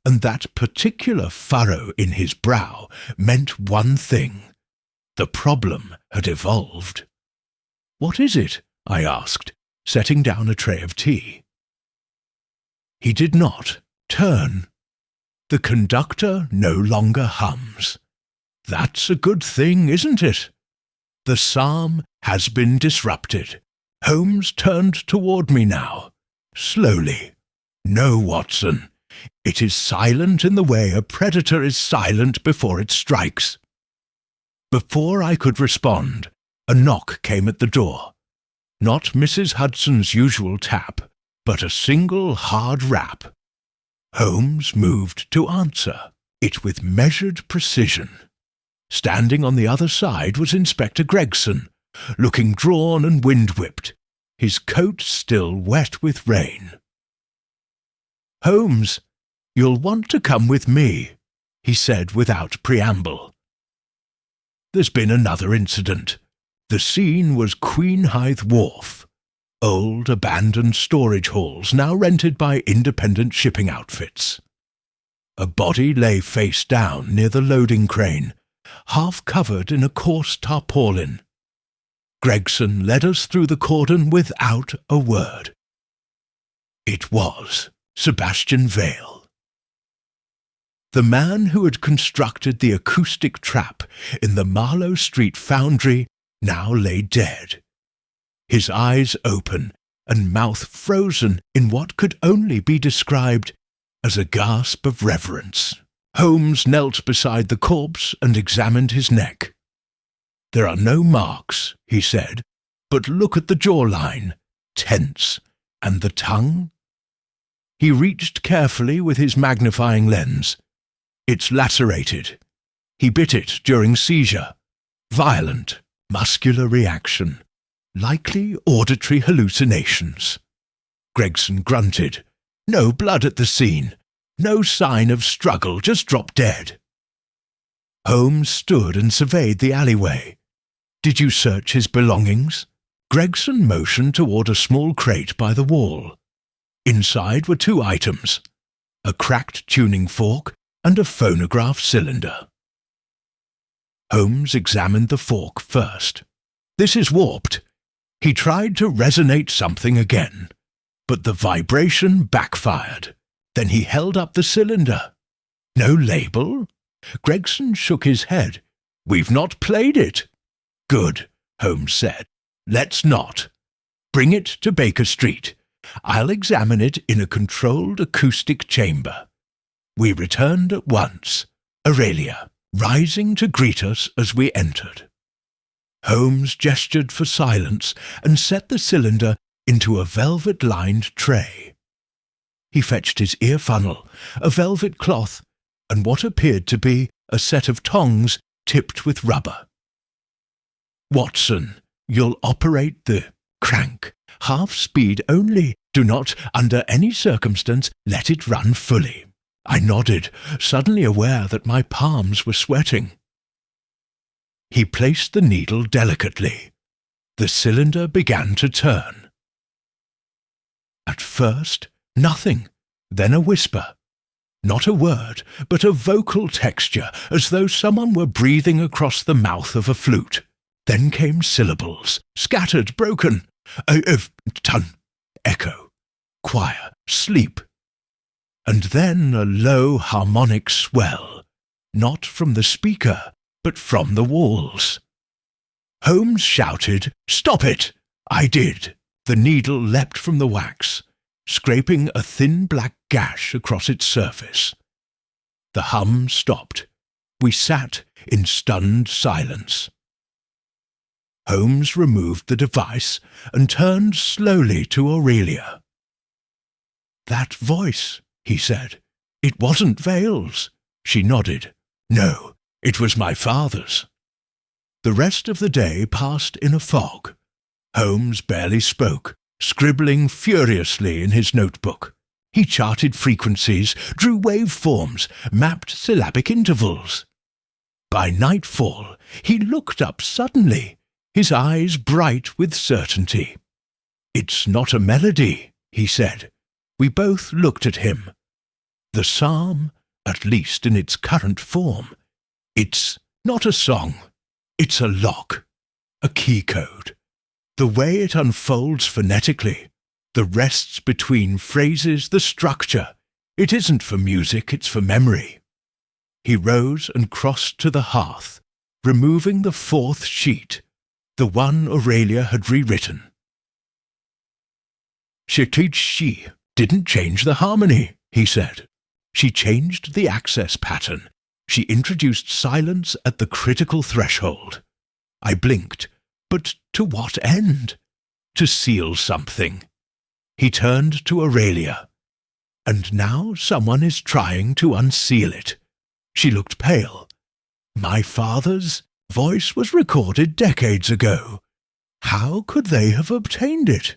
and that particular furrow in his brow meant one thing. The problem had evolved. "What is it?" I asked, setting down a tray of tea. He did not turn. The conductor no longer hums. That's a good thing, isn't it? The psalm has been disrupted. Holmes turned toward me now, slowly. "No, Watson. It is silent in the way a predator is silent before it strikes." Before I could respond, a knock came at the door. Not Mrs. Hudson's usual tap, but a single hard rap. Holmes moved to answer it with measured precision. Standing on the other side was Inspector Gregson, looking drawn and wind-whipped, his coat still wet with rain. "Holmes, you'll want to come with me," he said without preamble. "There's been another incident. The scene was Queenhithe Wharf, old abandoned storage halls now rented by independent shipping outfits. A body lay face down near the loading crane, half covered in a coarse tarpaulin. Gregson led us through the cordon without a word. It was Sebastian Vale. The man who had constructed the acoustic trap in the Marlow Street foundry now lay dead, his eyes open and mouth frozen in what could only be described as a gasp of reverence. Holmes knelt beside the corpse and examined his neck. "There are no marks," he said, "but look at the jawline, tense, and the tongue." He reached carefully with his magnifying lens. "It's lacerated. He bit it during seizure. Violent, muscular reaction. Likely auditory hallucinations." Gregson grunted. "No blood at the scene. No sign of struggle, just dropped dead." Holmes stood and surveyed the alleyway. "Did you search his belongings?" Gregson motioned toward a small crate by the wall. Inside were two items, a cracked tuning fork and a phonograph cylinder. Holmes examined the fork first. "This is warped." He tried to resonate something again, but the vibration backfired. Then he held up the cylinder. "No label?" Gregson shook his head. "We've not played it." "Good," Holmes said. "Let's not. Bring it to Baker Street. I'll examine it in a controlled acoustic chamber." We returned at once, Aurelia rising to greet us as we entered. Holmes gestured for silence and set the cylinder into a velvet-lined tray. He fetched his ear funnel, a velvet cloth, and what appeared to be a set of tongs tipped with rubber. "Watson, you'll operate the crank. Half speed only. Do not, under any circumstance, let it run fully." I nodded, suddenly aware that my palms were sweating. He placed the needle delicately. The cylinder began to turn. At first, nothing, then a whisper. Not a word, but a vocal texture, as though someone were breathing across the mouth of a flute. Then came syllables, scattered, broken. Ton, echo, choir, sleep. And then a low harmonic swell, not from the speaker, but from the walls. Holmes shouted, "Stop it!" I did. The needle leapt from the wax, scraping a thin black gash across its surface. The hum stopped. We sat in stunned silence. Holmes removed the device and turned slowly to Aurelia. "That voice," he said. "It wasn't Vale's." She nodded. "No, it was my father's." The rest of the day passed in a fog. Holmes barely spoke, scribbling furiously in his notebook. He charted frequencies, drew waveforms, mapped syllabic intervals. By nightfall, he looked up suddenly, his eyes bright with certainty. "It's not a melody," he said. We both looked at him. "The psalm, at least in its current form, it's not a song. It's a lock, a key code. The way it unfolds phonetically, the rests between phrases, the structure. It isn't for music, it's for memory." He rose and crossed to the hearth, removing the fourth sheet, the one Aurelia had rewritten. "She didn't change the harmony," he said. "She changed the access pattern. She introduced silence at the critical threshold." I blinked. But to what end? To seal something. He turned to Aurelia. "And now someone is trying to unseal it." She looked pale. "My father's voice was recorded decades ago. How could they have obtained it?"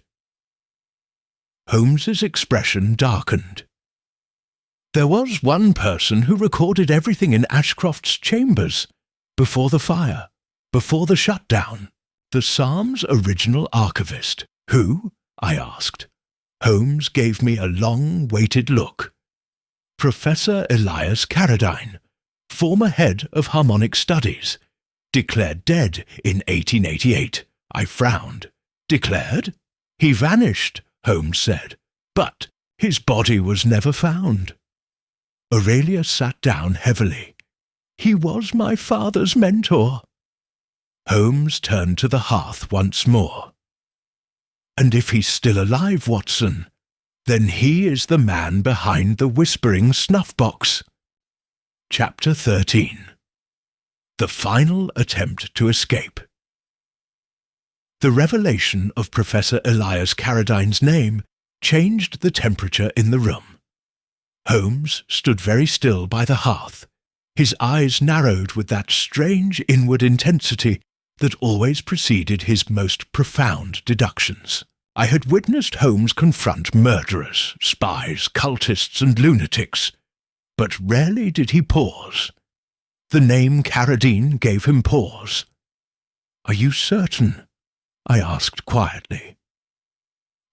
Holmes's expression darkened. "There was one person who recorded everything in Ashcroft's chambers, before the fire, before the shutdown. The Psalm's original archivist." "Who?" I asked. Holmes gave me a long-waited look. "Professor Elias Carradine, former head of harmonic studies, declared dead in 1888. I frowned. "Declared? He vanished," Holmes said. "But his body was never found." Aurelia sat down heavily. "He was my father's mentor." Holmes turned to the hearth once more. "And if he's still alive, Watson, then he is the man behind the whispering snuffbox." Chapter 13. The final attempt to escape. The revelation of Professor Elias Carradine's name changed the temperature in the room. Holmes stood very still by the hearth, his eyes narrowed with that strange inward intensity that always preceded his most profound deductions. I had witnessed Holmes confront murderers, spies, cultists, and lunatics, but rarely did he pause. The name Carradine gave him pause. "Are you certain?" I asked quietly.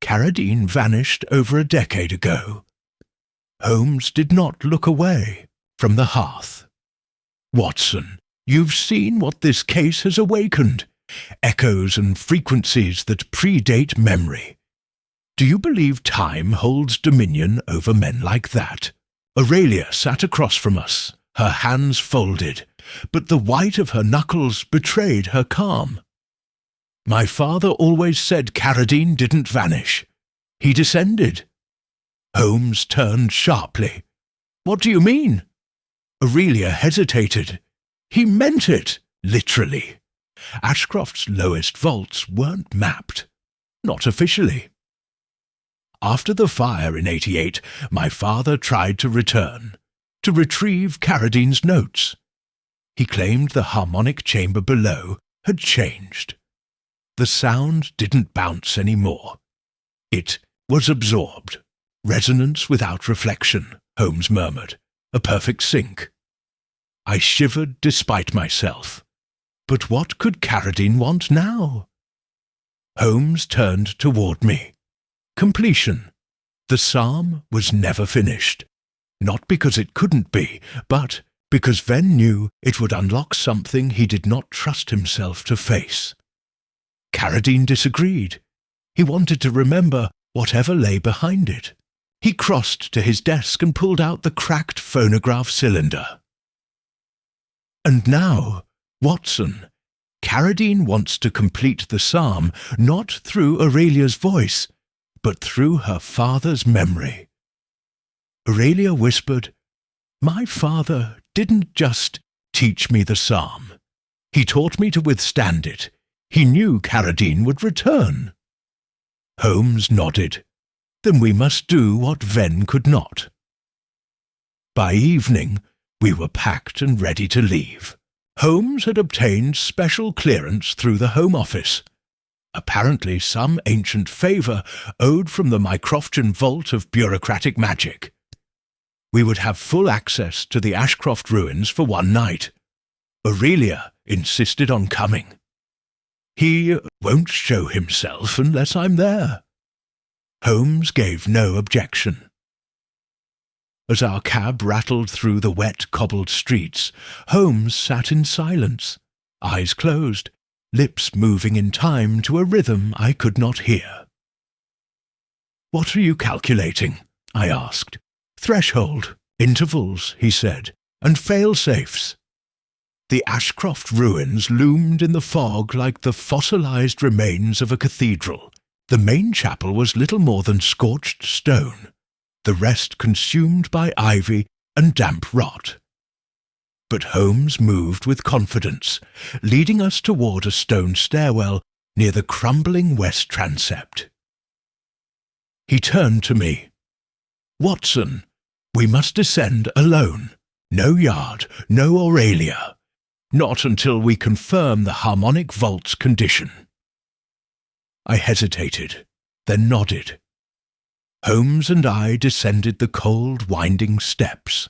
"Carradine vanished over a decade ago." Holmes did not look away from the hearth. "Watson, you've seen what this case has awakened, echoes and frequencies that predate memory. Do you believe time holds dominion over men like that?" Aurelia sat across from us, her hands folded, but the white of her knuckles betrayed her calm. "My father always said Carradine didn't vanish. He descended." Holmes turned sharply. "What do you mean?" Aurelia hesitated. "He meant it, literally. Ashcroft's lowest vaults weren't mapped. Not officially. After the fire in '88, my father tried to return, to retrieve Carradine's notes. He claimed the harmonic chamber below had changed. The sound didn't bounce anymore. It was absorbed. Resonance without reflection, Holmes murmured. A perfect sync. I shivered despite myself. But what could Carradine want now? Holmes turned toward me. Completion. The psalm was never finished. not because it couldn't be, but because Ven knew it would unlock something he did not trust himself to face. Carradine disagreed. He wanted to remember whatever lay behind it. He crossed to his desk and pulled out the cracked phonograph cylinder. And now, Watson, Carradine wants to complete the psalm not through Aurelia's voice, but through her father's memory. Aurelia whispered, "My father didn't just teach me the psalm. He taught me to withstand it. He knew Carradine would return." Holmes nodded. Then we must do what Ven could not. By evening, we were packed and ready to leave. Holmes had obtained special clearance through the Home Office, apparently some ancient favour owed from the Mycroftian vault of bureaucratic magic. We would have full access to the Ashcroft ruins for one night. Aurelia insisted on coming. "He won't show himself unless I'm there." Holmes gave no objection. As our cab rattled through the wet, cobbled streets, Holmes sat in silence, eyes closed, lips moving in time to a rhythm I could not hear. "What are you calculating?" I asked. "Threshold, intervals," he said, "and fail-safes." The Ashcroft ruins loomed in the fog like the fossilized remains of a cathedral. The main chapel was little more than scorched stone, the rest consumed by ivy and damp rot. But Holmes moved with confidence, leading us toward a stone stairwell near the crumbling west transept. He turned to me. "Watson, we must descend alone. No Yard, no Aurelia. Not until we confirm the harmonic vault's condition." I hesitated, then nodded. Holmes and I descended the cold, winding steps,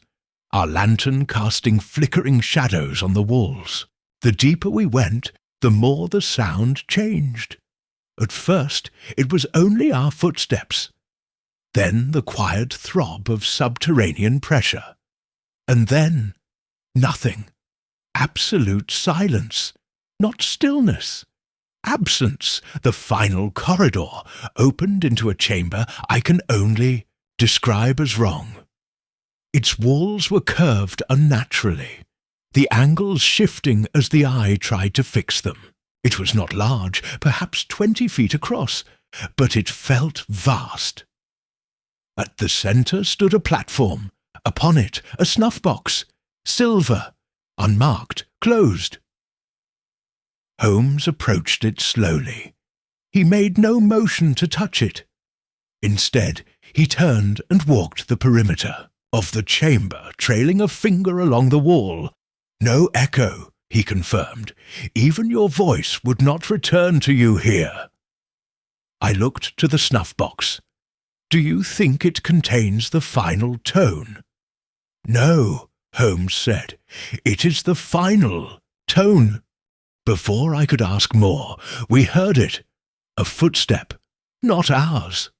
our lantern casting flickering shadows on the walls. The deeper we went, the more the sound changed. At first, it was only our footsteps. Then the quiet throb of subterranean pressure. And then, nothing. Absolute silence. Not stillness. Absence. The final corridor opened into a chamber I can only describe as wrong. Its walls were curved unnaturally, the angles shifting as the eye tried to fix them. It was not large, perhaps 20 feet across, but it felt vast. At the centre stood a platform, upon it a snuffbox, silver, unmarked, closed. Holmes approached it slowly. He made no motion to touch it. Instead, he turned and walked the perimeter of the chamber, trailing a finger along the wall. "No echo," he confirmed. "Even your voice would not return to you here." I looked to the snuffbox. "Do you think it contains the final tone?" "No," Holmes said. "It is the final tone." Before I could ask more, we heard it. A footstep, not ours.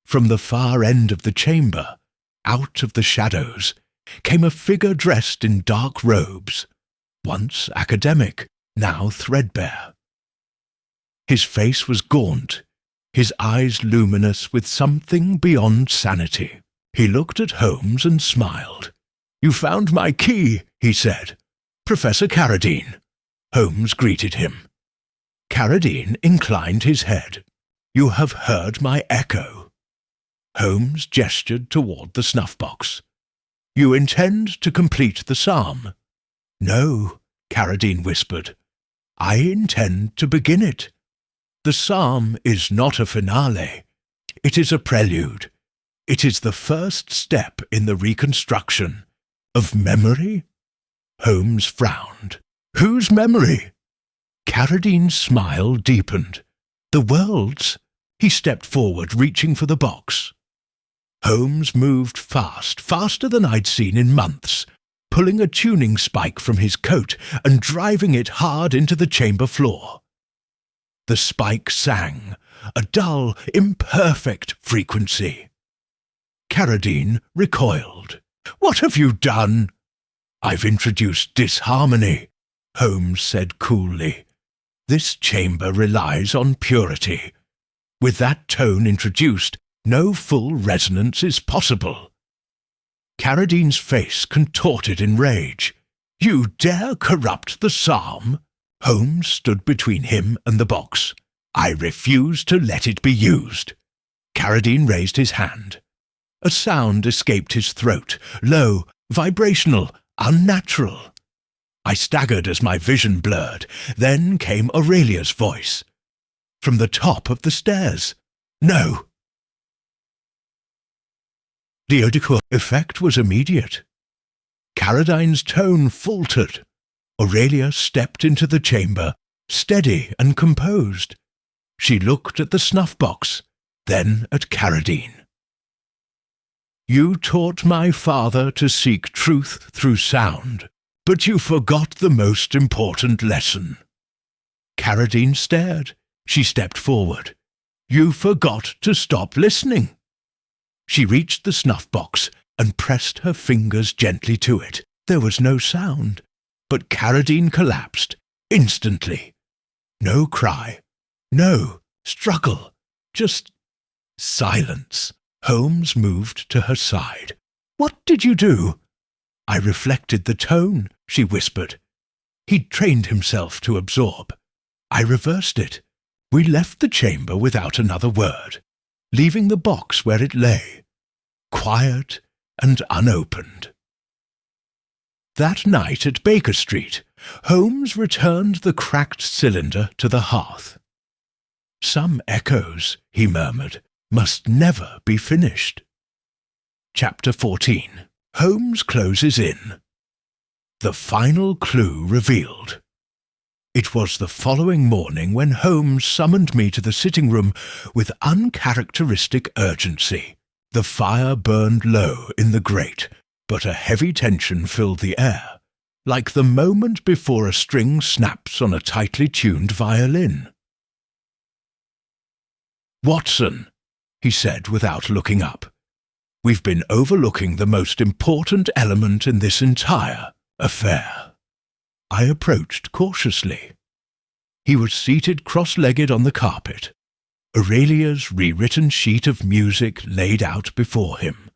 From the far end of the chamber, out of the shadows, came a figure dressed in dark robes, once academic, now threadbare. His face was gaunt, his eyes luminous with something beyond sanity. He looked at Holmes and smiled. "You found my key," he said. "Professor Carradine." Holmes greeted him. Carradine inclined his head. "You have heard my echo." Holmes gestured toward the snuffbox. "You intend to complete the psalm?" "No," Carradine whispered. "I intend to begin it. The psalm is not a finale. It is a prelude. It is the first step in the reconstruction of memory." Holmes frowned. "Whose memory?" Carradine's smile deepened. "The world's." He stepped forward, reaching for the box. Holmes moved fast, faster than I'd seen in months, pulling a tuning spike from his coat and driving it hard into the chamber floor. The spike sang, a dull, imperfect frequency. Carradine recoiled. "What have you done?" "I've introduced disharmony," Holmes said coolly. "This chamber relies on purity. With that tone introduced, no full resonance is possible." Carradine's face contorted in rage. "You dare corrupt the psalm?" Holmes stood between him and the box. "I refuse to let it be used." Carradine raised his hand. A sound escaped his throat, low, vibrational, unnatural. I staggered as my vision blurred. Then came Aurelia's voice. From the top of the stairs. "No!" The audiobook effect was immediate. Carradine's tone faltered. Aurelia stepped into the chamber, steady and composed. She looked at the snuff-box, then at Carradine. "You taught my father to seek truth through sound, but you forgot the most important lesson." Carradine stared. She stepped forward. "You forgot to stop listening." She reached the snuff-box and pressed her fingers gently to it. There was no sound, but Carradine collapsed instantly. No cry, no struggle, just silence. Holmes moved to her side. "What did you do?" "I reflected the tone," she whispered. He'd trained himself to absorb. I reversed it. We left the chamber without another word, leaving the box where it lay, quiet and unopened. That night at Baker Street, Holmes returned the cracked cylinder to the hearth. "Some echoes," he murmured, "must never be finished." Chapter 14. Holmes closes in. The final clue revealed. It was the following morning when Holmes summoned me to the sitting room with uncharacteristic urgency. The fire burned low in the grate, but a heavy tension filled the air, like the moment before a string snaps on a tightly tuned violin. "Watson," he said without looking up, "we've been overlooking the most important element in this entire affair." I approached cautiously. He was seated cross-legged on the carpet, Aurelia's rewritten sheet of music laid out before him,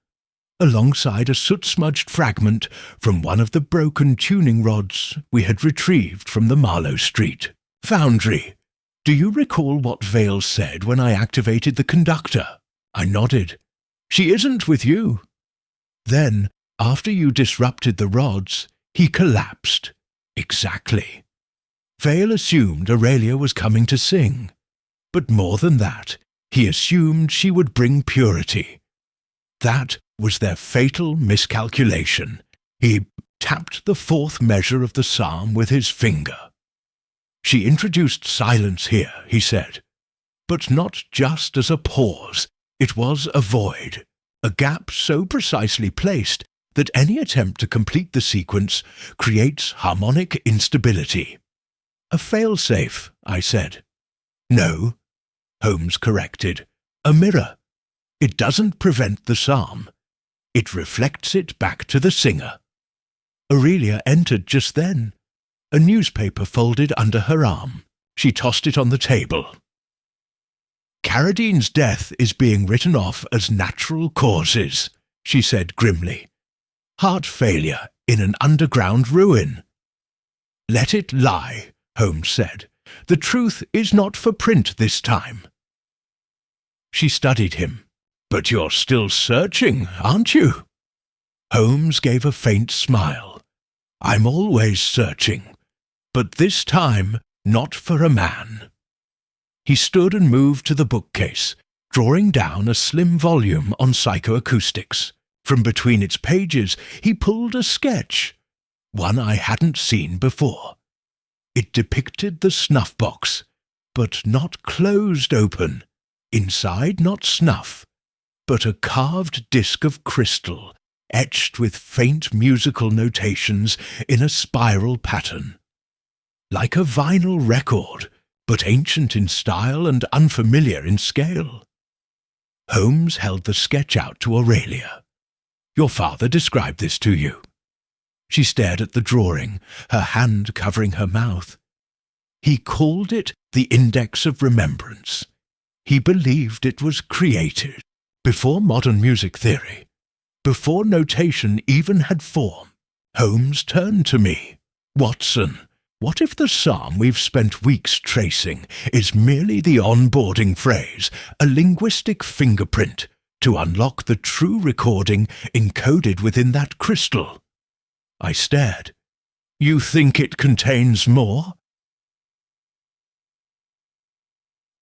alongside a soot-smudged fragment from one of the broken tuning rods we had retrieved from the Marlow Street foundry. "Do you recall what Vale said when I activated the conductor?" I nodded. "She isn't with you." "Then, after you disrupted the rods, he collapsed." "Exactly." Vale assumed Aurelia was coming to sing. But more than that, he assumed she would bring purity. That was their fatal miscalculation. He tapped the fourth measure of the psalm with his finger. "She introduced silence here," he said, "but not just as a pause. It was a void, a gap so precisely placed that any attempt to complete the sequence creates harmonic instability." "A failsafe," I said. "No," Holmes corrected, "a mirror. It doesn't prevent the psalm. It reflects it back to the singer." Aurelia entered just then, a newspaper folded under her arm. She tossed it on the table. "Carradine's death is being written off as natural causes," she said grimly. "Heart failure in an underground ruin." "Let it lie," Holmes said. "The truth is not for print this time." She studied him. "But you're still searching, aren't you?" Holmes gave a faint smile. "I'm always searching, but this time not for a man." He stood and moved to the bookcase, drawing down a slim volume on psychoacoustics. From between its pages he pulled a sketch, one I hadn't seen before. It depicted the snuff-box, but not closed open. Inside not snuff, but a carved disc of crystal, etched with faint musical notations in a spiral pattern. Like a vinyl record, but ancient in style and unfamiliar in scale. Holmes held the sketch out to Aurelia. "Your father described this to you." She stared at the drawing, her hand covering her mouth. "He called it the Index of Remembrance. He believed it was created before modern music theory, before notation even had form." Holmes turned to me. "Watson, what if the psalm we've spent weeks tracing is merely the onboarding phrase, a linguistic fingerprint to unlock the true recording encoded within that crystal?" I stared. "You think it contains more?"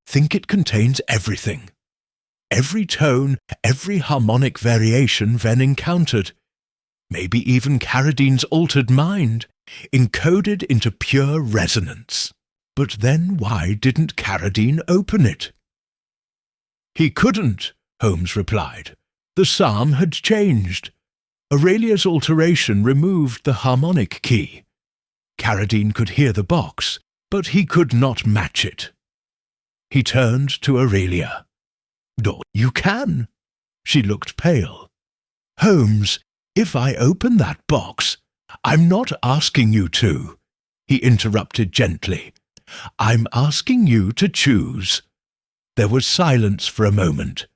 "Think it contains everything. Every tone, every harmonic variation Venn encountered. Maybe even Carradine's altered mind, encoded into pure resonance. But then why didn't Carradine open it?" "He couldn't," Holmes replied. "The psalm had changed. Aurelia's alteration removed the harmonic key. Carradine could hear the box, but he could not match it." He turned to Aurelia. "No, you can." She looked pale. "Holmes, if I open that box—" "I'm not asking you to," he interrupted gently. "I'm asking you to choose." There was silence for a moment.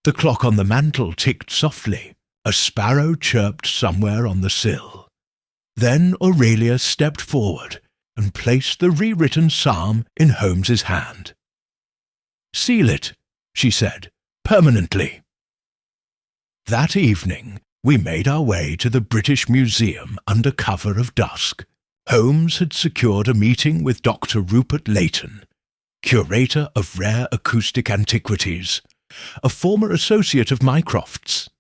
The clock on the mantel ticked softly. A sparrow chirped somewhere on the sill. Then Aurelia stepped forward and placed the rewritten psalm in Holmes's hand. "Seal it," she said, "permanently." That evening, we made our way to the British Museum under cover of dusk. Holmes had secured a meeting with Dr. Rupert Layton, curator of rare acoustic antiquities, a former associate of Mycroft's.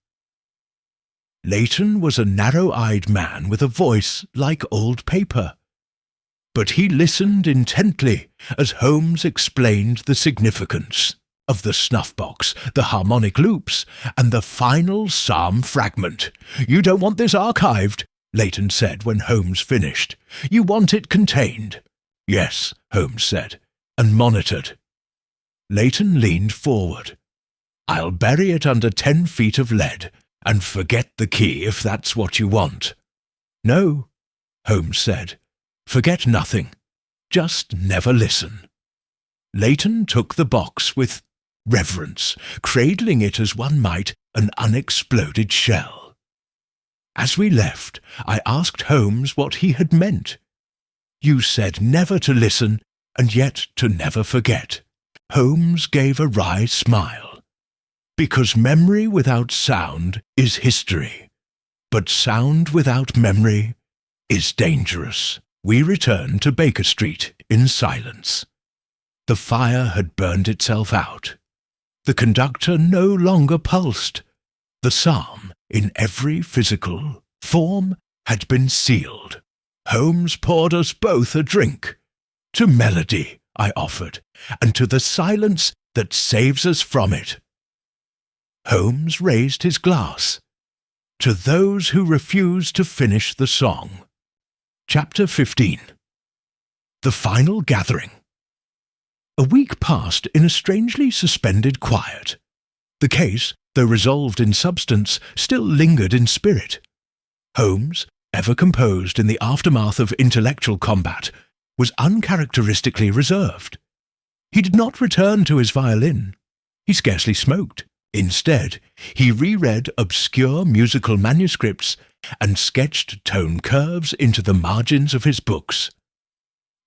Layton was a narrow-eyed man with a voice like old paper. But he listened intently as Holmes explained the significance of the snuffbox, the harmonic loops, and the final psalm fragment. "You don't want this archived," Layton said when Holmes finished. "You want it contained." "Yes," Holmes said, "and monitored." Layton leaned forward. "I'll bury it under 10 feet of lead, and forget the key if that's what you want." "No," Holmes said. "Forget nothing. Just never listen." Layton took the box with reverence, cradling it as one might an unexploded shell. As we left, I asked Holmes what he had meant. "You said never to listen, and yet to never forget." Holmes gave a wry smile. "Because memory without sound is history, but sound without memory is dangerous." We returned to Baker Street in silence. The fire had burned itself out. The conductor no longer pulsed. The psalm, in every physical form, had been sealed. Holmes poured us both a drink. "To melody," I offered, "and to the silence that saves us from it." Holmes raised his glass. "To those who refuse to finish the song." Chapter 15. The Final Gathering. A week passed in a strangely suspended quiet. The case, though resolved in substance, still lingered in spirit. Holmes, ever composed in the aftermath of intellectual combat, was uncharacteristically reserved. He did not return to his violin. He scarcely smoked. Instead, he reread obscure musical manuscripts and sketched tone curves into the margins of his books.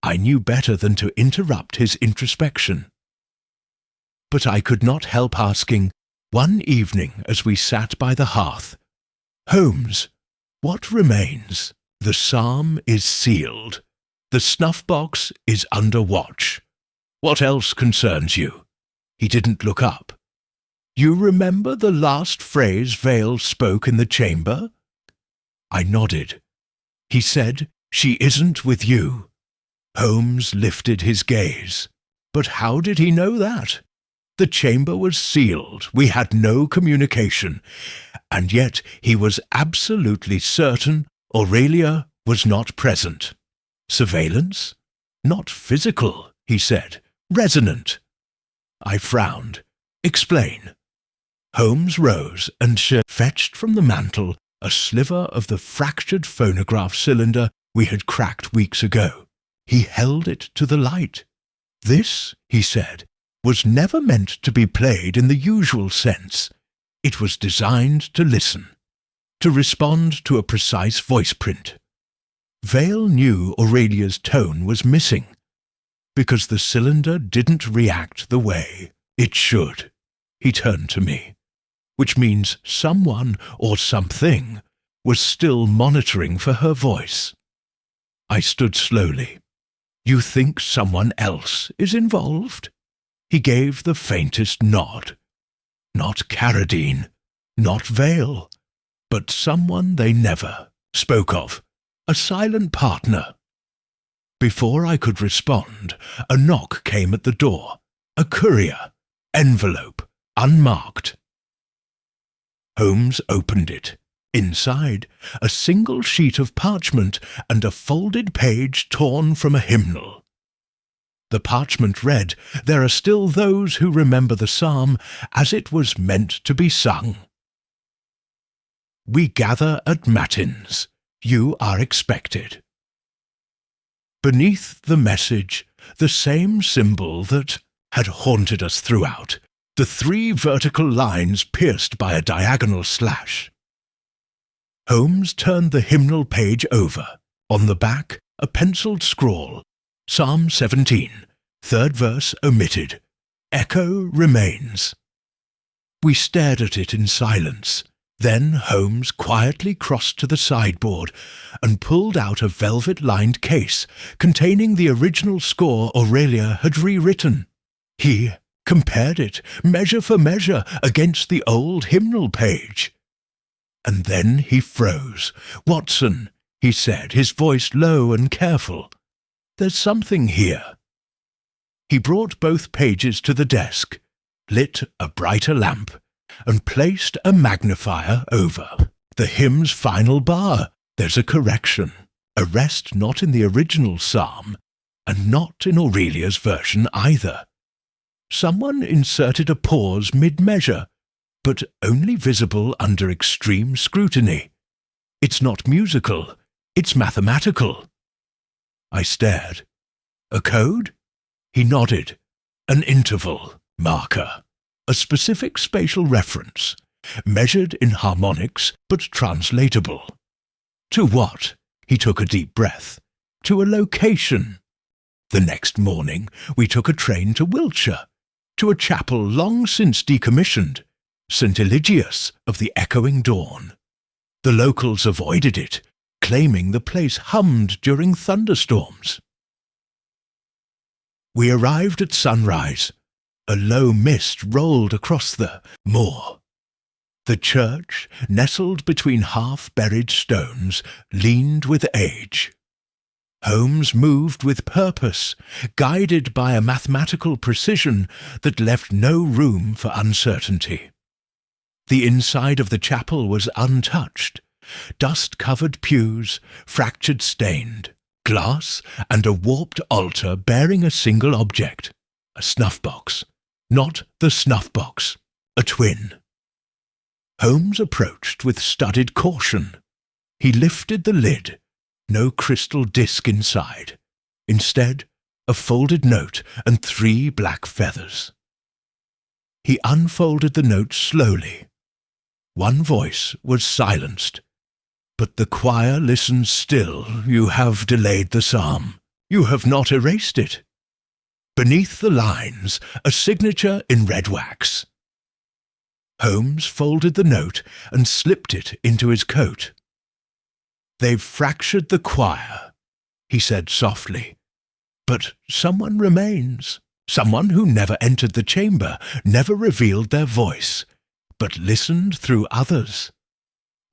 I knew better than to interrupt his introspection. But I could not help asking, one evening as we sat by the hearth, "Holmes, what remains? The psalm is sealed. The snuffbox is under watch. What else concerns you?" He didn't look up. "You remember the last phrase Vale spoke in the chamber?" I nodded. He said, "She isn't with you." Holmes lifted his gaze. But how did he know that? The chamber was sealed. We had no communication. And yet he was absolutely certain Aurelia was not present. Surveillance? Not physical, he said. Resonant. I frowned. "Explain." Holmes rose and fetched from the mantel a sliver of the fractured phonograph cylinder we had cracked weeks ago. He held it to the light. This, he said, was never meant to be played in the usual sense. It was designed to listen, to respond to a precise voice print. Vale knew Aurelia's tone was missing, because the cylinder didn't react the way it should. He turned to me, which means someone or something was still monitoring for her voice. I stood slowly. You think someone else is involved? He gave the faintest nod. Not Carradine, not Vale, but someone they never spoke of, a silent partner. Before I could respond, a knock came at the door. A courier, envelope, unmarked. Holmes opened it. Inside, a single sheet of parchment and a folded page torn from a hymnal. The parchment read, "There are still those who remember the psalm as it was meant to be sung. We gather at matins. You are expected." Beneath the message, the same symbol that had haunted us throughout, the 3 vertical lines pierced by a diagonal slash. Holmes turned the hymnal page over. On the back, a penciled scrawl. Psalm 17, 3rd verse omitted. Echo remains. We stared at it in silence. Then Holmes quietly crossed to the sideboard and pulled out a velvet-lined case containing the original score Aurelia had rewritten. He compared it, measure for measure, against the old hymnal page. And then he froze. "Watson," he said, his voice low and careful, "there's something here." He brought both pages to the desk, lit a brighter lamp, and placed a magnifier over the hymn's final bar. There's a correction, a rest not in the original psalm, and not in Aurelia's version either. Someone inserted a pause mid-measure, but only visible under extreme scrutiny. It's not musical, it's mathematical. I stared. A code? He nodded. An interval marker, a specific spatial reference, measured in harmonics but translatable. To what? He took a deep breath. To a location. The next morning we took a train to Wiltshire, to a chapel long since decommissioned, St. Eligius of the Echoing Dawn. The locals avoided it, claiming the place hummed during thunderstorms. We arrived at sunrise. A low mist rolled across the moor. The church, nestled between half-buried stones, leaned with age. Holmes moved with purpose, guided by a mathematical precision that left no room for uncertainty. The inside of the chapel was untouched. Dust-covered pews, fractured stained, glass, and a warped altar bearing a single object, a snuffbox. Not the snuffbox, a twin. Holmes approached with studied caution. He lifted the lid. No crystal disc inside. Instead, a folded note and 3 black feathers. He unfolded the note slowly. One voice was silenced. But the choir listened still. You have delayed the psalm. You have not erased it. Beneath the lines, a signature in red wax. Holmes folded the note and slipped it into his coat. They've fractured the choir, he said softly. But someone remains. Someone who never entered the chamber, never revealed their voice, but listened through others.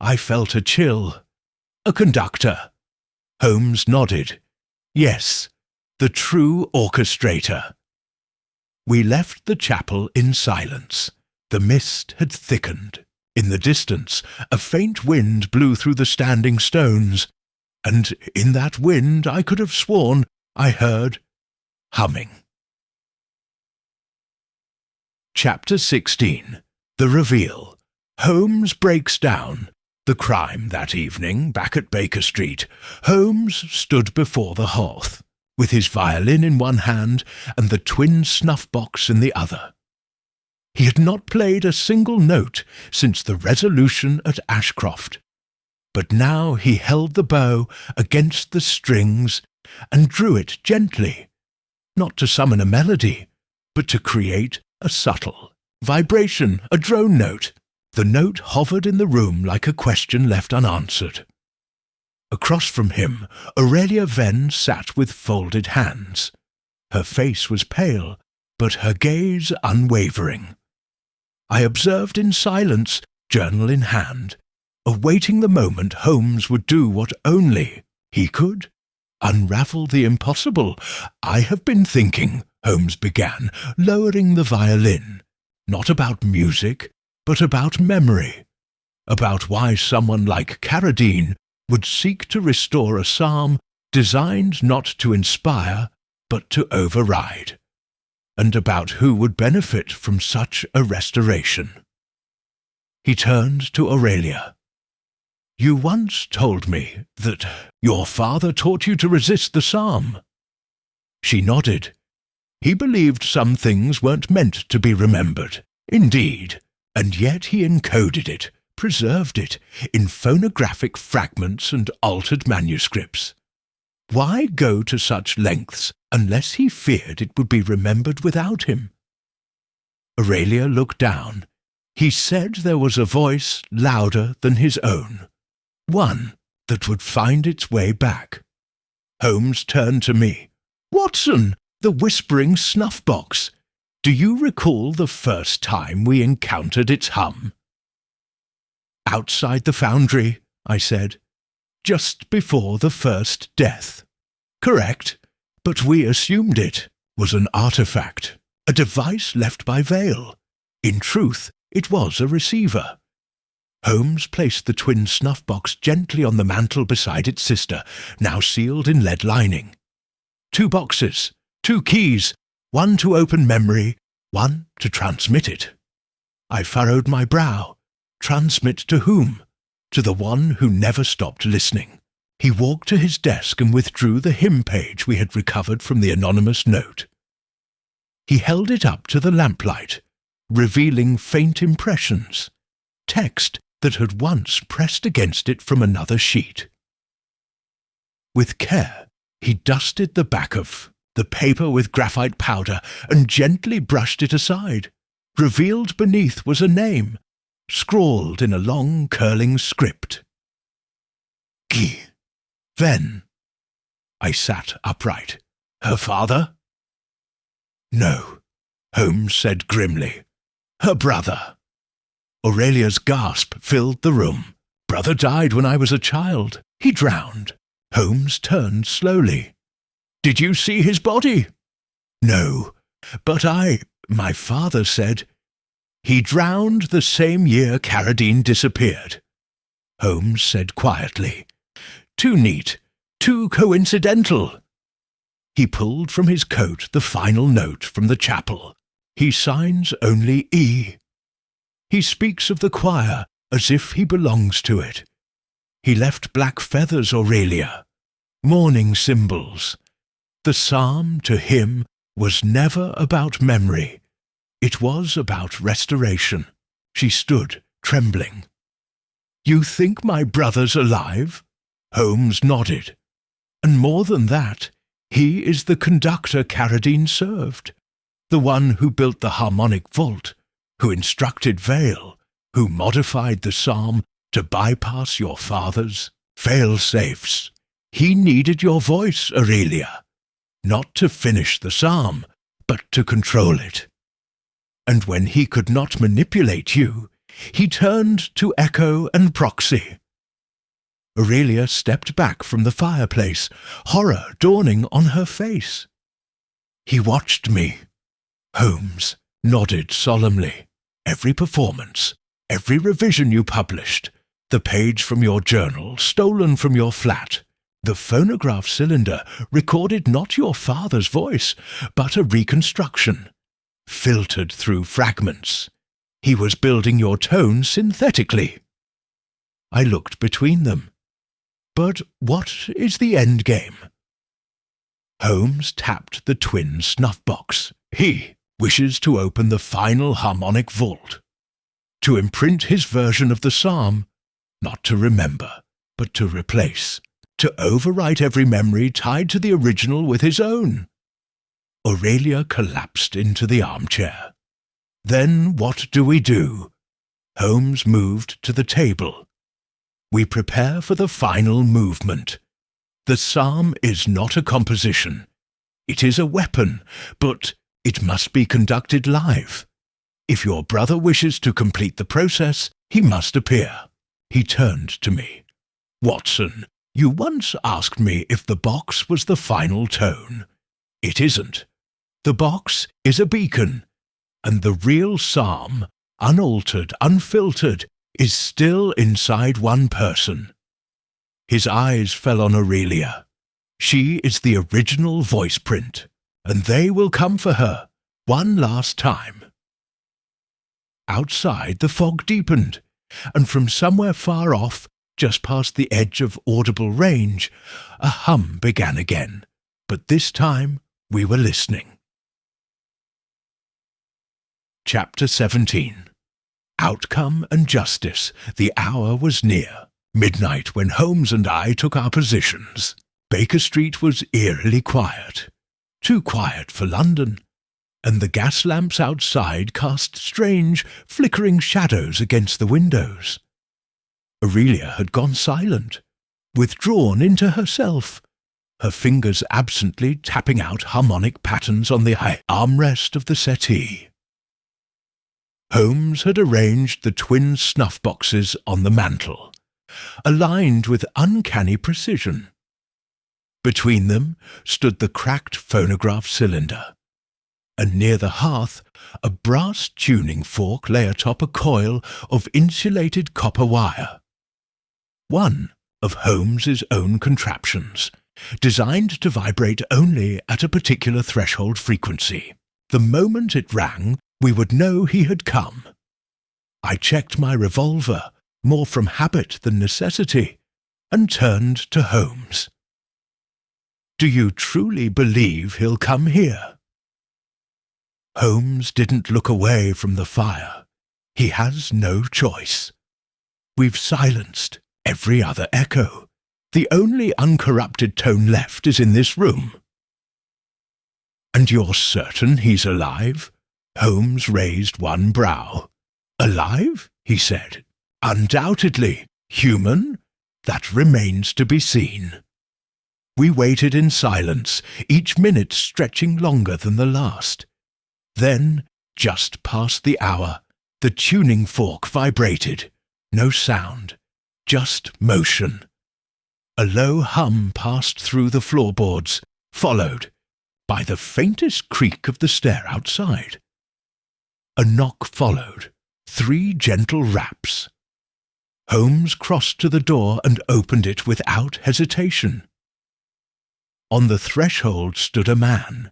I felt a chill. A conductor. Holmes nodded. Yes, the true orchestrator. We left the chapel in silence. The mist had thickened. In the distance, a faint wind blew through the standing stones, and in that wind I could have sworn I heard humming. Chapter 16. The reveal. Holmes breaks down. The crime that evening, back at Baker Street. Holmes stood before the hearth, with his violin in one hand and the twin snuff-box in the other. He had not played a single note since the resolution at Ashcroft, but now he held the bow against the strings and drew it gently, not to summon a melody, but to create a subtle vibration, a drone note. The note hovered in the room like a question left unanswered. Across from him, Aurelia Venn sat with folded hands. Her face was pale, but her gaze unwavering. I observed in silence, journal in hand, awaiting the moment Holmes would do what only he could. Unravel the impossible. I have been thinking, Holmes began, lowering the violin, not about music, but about memory, about why someone like Carradine would seek to restore a psalm designed not to inspire, but to override, and about who would benefit from such a restoration. He turned to Aurelia. You once told me that your father taught you to resist the psalm. She nodded. He believed some things weren't meant to be remembered. Indeed. And yet he encoded it, preserved it, in phonographic fragments and altered manuscripts. Why go to such lengths unless he feared it would be remembered without him? Aurelia looked down. He said there was a voice louder than his own, one that would find its way back. Holmes turned to me. Watson, the whispering snuff-box. Do you recall the first time we encountered its hum? Outside the foundry, I said. Just before the first death. Correct, but we assumed it was an artifact, a device left by Vale. In truth, it was a receiver. Holmes placed the twin snuff-box gently on the mantel beside its sister, now sealed in lead lining. 2 boxes, 2 keys, one to open memory, one to transmit it. I furrowed my brow. Transmit to whom? To the one who never stopped listening. He walked to his desk and withdrew the hymn page we had recovered from the anonymous note. He held it up to the lamplight, revealing faint impressions, text that had once pressed against it from another sheet. With care, he dusted the back of the paper with graphite powder and gently brushed it aside. Revealed beneath was a name, scrawled in a long curling script. Guy. Venn. I sat upright. Her father? No, Holmes said grimly. Her brother. Aurelia's gasp filled the room. Brother died when I was a child. He drowned. Holmes turned slowly. Did you see his body? No, but my father said, he drowned the same year Carradine disappeared. Holmes said quietly, too neat, too coincidental. He pulled from his coat the final note from the chapel. He signs only E. He speaks of the choir as if he belongs to it. He left black feathers, Aurelia, mourning symbols. The psalm, to him, was never about memory. It was about restoration. She stood, trembling. You think my brother's alive? Holmes nodded. And more than that, he is the conductor Carradine served, the one who built the harmonic vault, who instructed Vale, who modified the psalm to bypass your father's fail-safes. He needed your voice, Aurelia, not to finish the psalm, but to control it. And when he could not manipulate you, he turned to echo and proxy. Aurelia stepped back from the fireplace, horror dawning on her face. He watched me. Holmes nodded solemnly. Every performance, every revision you published, the page from your journal stolen from your flat, the phonograph cylinder recorded not your father's voice, but a reconstruction, filtered through fragments. He was building your tone synthetically. I looked between them. But what is the end game? Holmes tapped the twin snuffbox. He wishes to open the final harmonic vault, to imprint his version of the psalm, not to remember, but to replace, to overwrite every memory tied to the original with his own. Aurelia collapsed into the armchair. Then what do? Holmes moved to the table. We prepare for the final movement. The psalm is not a composition. It is a weapon, but it must be conducted live. If your brother wishes to complete the process, he must appear. He turned to me. Watson, you once asked me if the box was the final tone. It isn't. The box is a beacon, and the real psalm, unaltered, unfiltered, is still inside one person. His eyes fell on Aurelia. She is the original voice print, and they will come for her, one last time. Outside the fog deepened, and from somewhere far off, just past the edge of audible range, a hum began again, but this time we were listening. Chapter 17. Outcome and justice. The hour was near. Midnight when Holmes and I took our positions. Baker Street was eerily quiet. Too quiet for London. And the gas lamps outside cast strange, flickering shadows against the windows. Aurelia had gone silent, withdrawn into herself, her fingers absently tapping out harmonic patterns on the armrest of the settee. Holmes had arranged the twin snuff-boxes on the mantel, aligned with uncanny precision. Between them stood the cracked phonograph cylinder, and near the hearth a brass tuning fork lay atop a coil of insulated copper wire. One of Holmes's own contraptions, designed to vibrate only at a particular threshold frequency. The moment it rang, we would know he had come. I checked my revolver, more from habit than necessity, and turned to Holmes. Do you truly believe he'll come here? Holmes didn't look away from the fire. He has no choice. We've silenced every other echo. The only uncorrupted tone left is in this room. And you're certain he's alive? Holmes raised one brow. Alive? He said. Undoubtedly. Human? That remains to be seen. We waited in silence, each minute stretching longer than the last. Then, just past the hour, the tuning fork vibrated. No sound, just motion. A low hum passed through the floorboards, followed by the faintest creak of the stair outside. A knock followed, 3 gentle raps. Holmes crossed to the door and opened it without hesitation. On the threshold stood a man,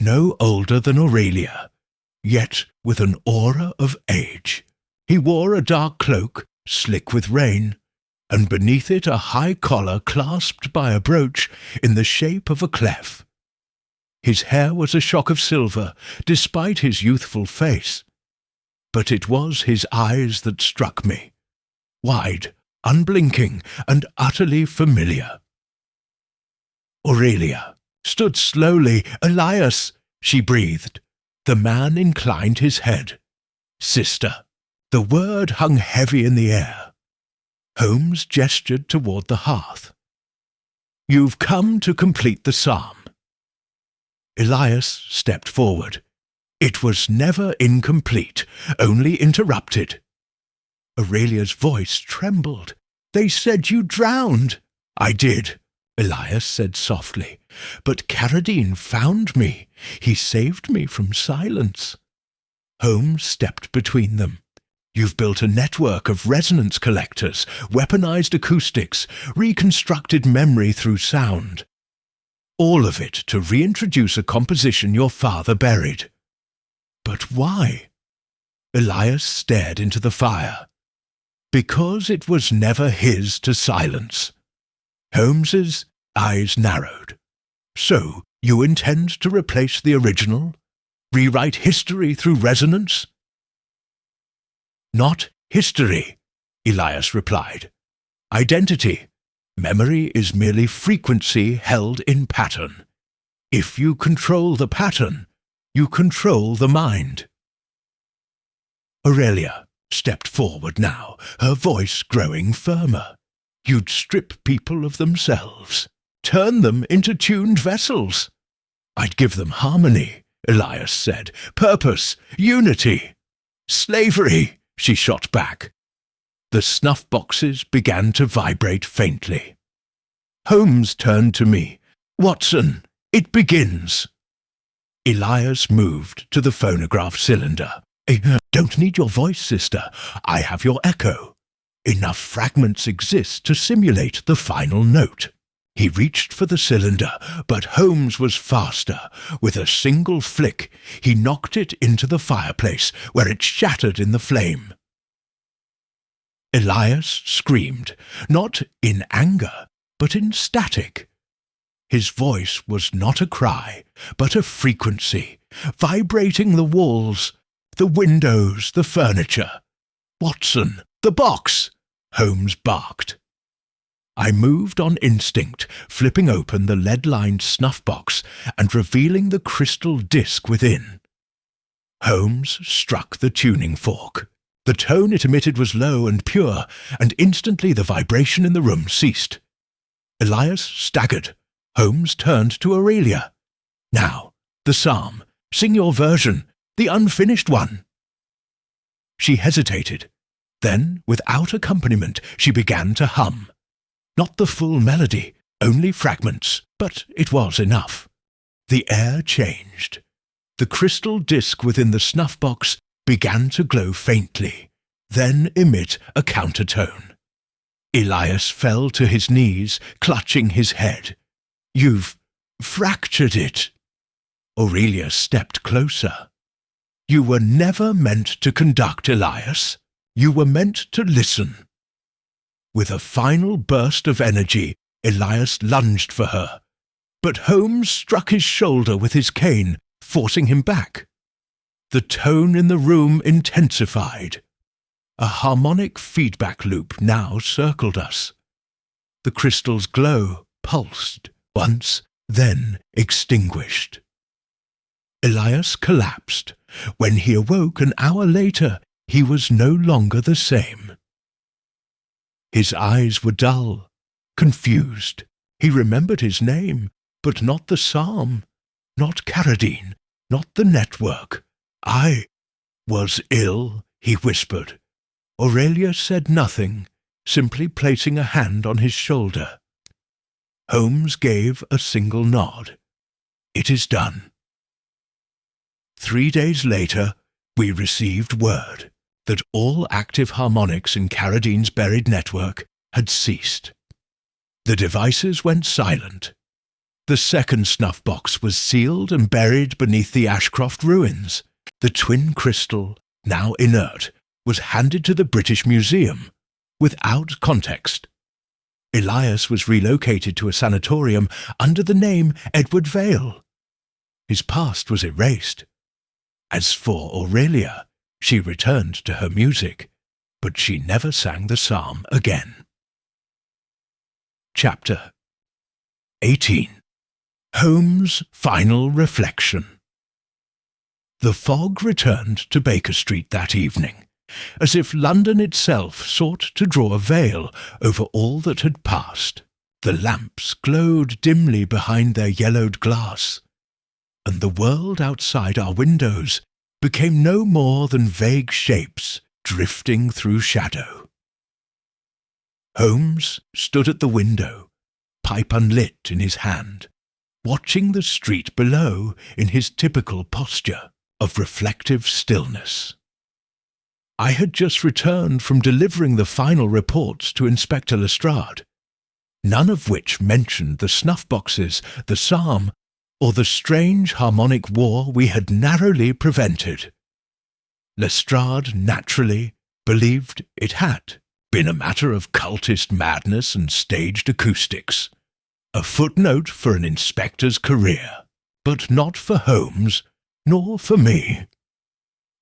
no older than Aurelia, yet with an aura of age. He wore a dark cloak, slick with rain, and beneath it a high collar clasped by a brooch in the shape of a clef. His hair was a shock of silver, despite his youthful face. But it was his eyes that struck me, wide, unblinking, and utterly familiar. Aurelia stood slowly. Elias, she breathed. The man inclined his head. Sister. The word hung heavy in the air. Holmes gestured toward the hearth. You've come to complete the psalm. Elias stepped forward. It was never incomplete, only interrupted. Aurelia's voice trembled. They said you drowned. I did, Elias said softly. But Carradine found me. He saved me from silence. Holmes stepped between them. You've built a network of resonance collectors, weaponized acoustics, reconstructed memory through sound. All of it to reintroduce a composition your father buried. But why? Elias stared into the fire. Because it was never his to silence. Holmes's eyes narrowed. So, you intend to replace the original? Rewrite history through resonance? Not history, Elias replied. Identity. Memory is merely frequency held in pattern. If you control the pattern, you control the mind. Aurelia stepped forward now, her voice growing firmer. You'd strip people of themselves, turn them into tuned vessels. I'd give them harmony, Elias said, purpose, unity. Slavery, she shot back. The snuff boxes began to vibrate faintly. Holmes turned to me. Watson, it begins. Elias moved to the phonograph cylinder. Don't need your voice, sister. I have your echo. Enough fragments exist to simulate the final note. He reached for the cylinder, but Holmes was faster. With a single flick, he knocked it into the fireplace, where it shattered in the flame. Elias screamed, not in anger, but in static. His voice was not a cry, but a frequency, vibrating the walls, the windows, the furniture. Watson, the box! Holmes barked. I moved on instinct, flipping open the lead-lined snuff box and revealing the crystal disc within. Holmes struck the tuning fork. The tone it emitted was low and pure, and instantly the vibration in the room ceased. Elias staggered. Holmes turned to Aurelia. Now, the psalm. Sing your version, the unfinished one. She hesitated. Then, without accompaniment, she began to hum. Not the full melody, only fragments, but it was enough. The air changed. The crystal disc within the snuff box began to glow faintly, then emit a countertone. Elias fell to his knees, clutching his head. You've fractured it. Aurelia stepped closer. You were never meant to conduct, Elias. You were meant to listen. With a final burst of energy, Elias lunged for her. But Holmes struck his shoulder with his cane, forcing him back. The tone in the room intensified. A harmonic feedback loop now circled us. The crystal's glow pulsed, once, then extinguished. Elias collapsed. When he awoke an hour later, he was no longer the same. His eyes were dull, confused. He remembered his name, but not the psalm, not Carradine, not the network. I was ill, he whispered. Aurelia said nothing, simply placing a hand on his shoulder. Holmes gave a single nod. It is done. 3 days later, we received word that all active harmonics in Carradine's buried network had ceased. The devices went silent. The second snuff box was sealed and buried beneath the Ashcroft ruins. The twin crystal, now inert, was handed to the British Museum, without context. Elias was relocated to a sanatorium under the name Edward Vale. His past was erased. As for Aurelia, she returned to her music, but she never sang the psalm again. Chapter 18. Holmes' Final Reflection. The fog returned to Baker Street that evening, as if London itself sought to draw a veil over all that had passed. The lamps glowed dimly behind their yellowed glass, and the world outside our windows became no more than vague shapes drifting through shadow. Holmes stood at the window, pipe unlit in his hand, watching the street below in his typical posture of reflective stillness. I had just returned from delivering the final reports to Inspector Lestrade, none of which mentioned the snuff boxes, the psalm, or the strange harmonic war we had narrowly prevented. Lestrade naturally believed it had been a matter of cultist madness and staged acoustics, a footnote for an inspector's career, but not for Holmes, nor for me.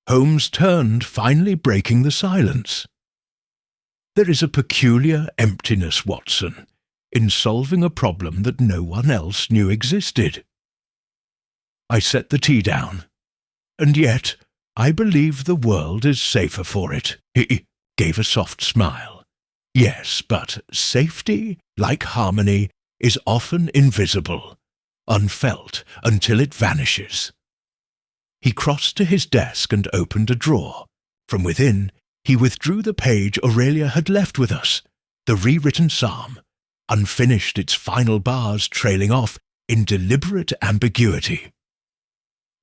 Holmes turned, finally breaking the silence. There is a peculiar emptiness, Watson, in solving a problem that no one else knew existed. I set the tea down, and yet I believe the world is safer for it. He gave a soft smile. Yes, but safety, like harmony, is often invisible, unfelt until it vanishes. He crossed to his desk and opened a drawer. From within, he withdrew the page Aurelia had left with us, the rewritten psalm, unfinished, its final bars trailing off in deliberate ambiguity.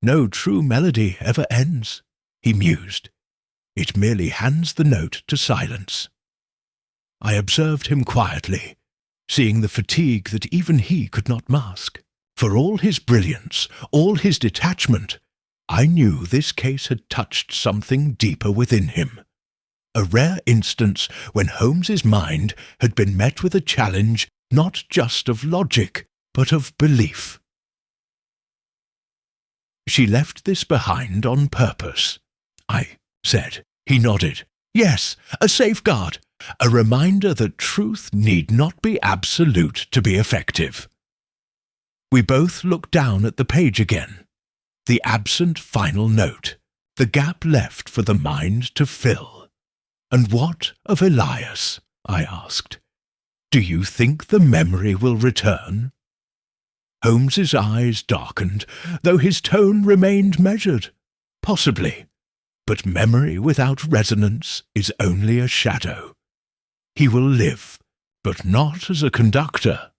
No true melody ever ends, he mused. It merely hands the note to silence. I observed him quietly, seeing the fatigue that even he could not mask. For all his brilliance, all his detachment, I knew this case had touched something deeper within him. A rare instance when Holmes's mind had been met with a challenge not just of logic, but of belief. She left this behind on purpose, I said. He nodded. Yes, a safeguard, a reminder that truth need not be absolute to be effective. We both looked down at the page again. The absent final note, the gap left for the mind to fill. And what of Elias? I asked. Do you think the memory will return? Holmes's eyes darkened, though his tone remained measured. Possibly, but memory without resonance is only a shadow. He will live, but not as a conductor.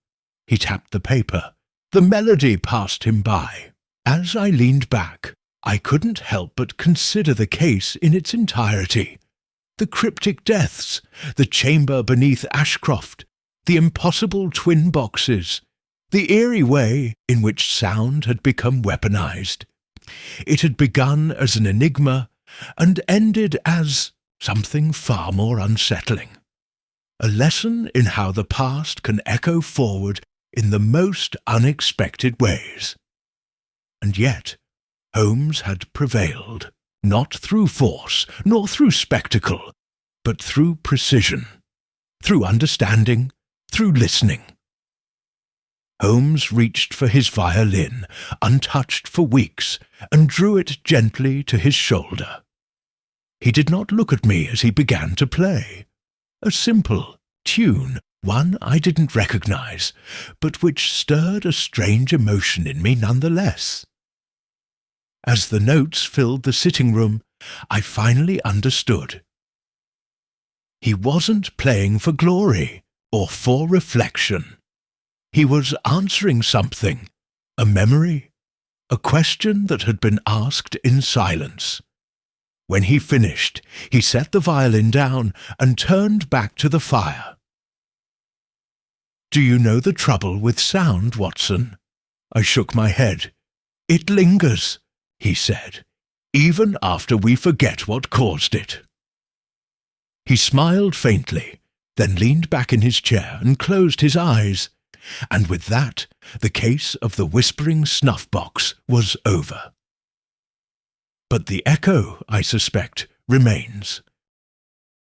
He tapped the paper. The melody passed him by. As I leaned back, I couldn't help but consider the case in its entirety. The cryptic deaths, the chamber beneath Ashcroft, the impossible twin boxes, the eerie way in which sound had become weaponized. It had begun as an enigma and ended as something far more unsettling. A lesson in how the past can echo forward in the most unexpected ways. And yet, Holmes had prevailed, not through force, nor through spectacle, but through precision, through understanding, through listening. Holmes reached for his violin, untouched for weeks, and drew it gently to his shoulder. He did not look at me as he began to play. A simple tune, one I didn't recognize, but which stirred a strange emotion in me nonetheless. As the notes filled the sitting room, I finally understood. He wasn't playing for glory or for reflection. He was answering something, a memory, a question that had been asked in silence. When he finished, he set the violin down and turned back to the fire. Do you know the trouble with sound, Watson? I shook my head. It lingers, he said, even after we forget what caused it. He smiled faintly, then leaned back in his chair and closed his eyes. And with that, the case of the whispering snuffbox was over. But the echo, I suspect, remains.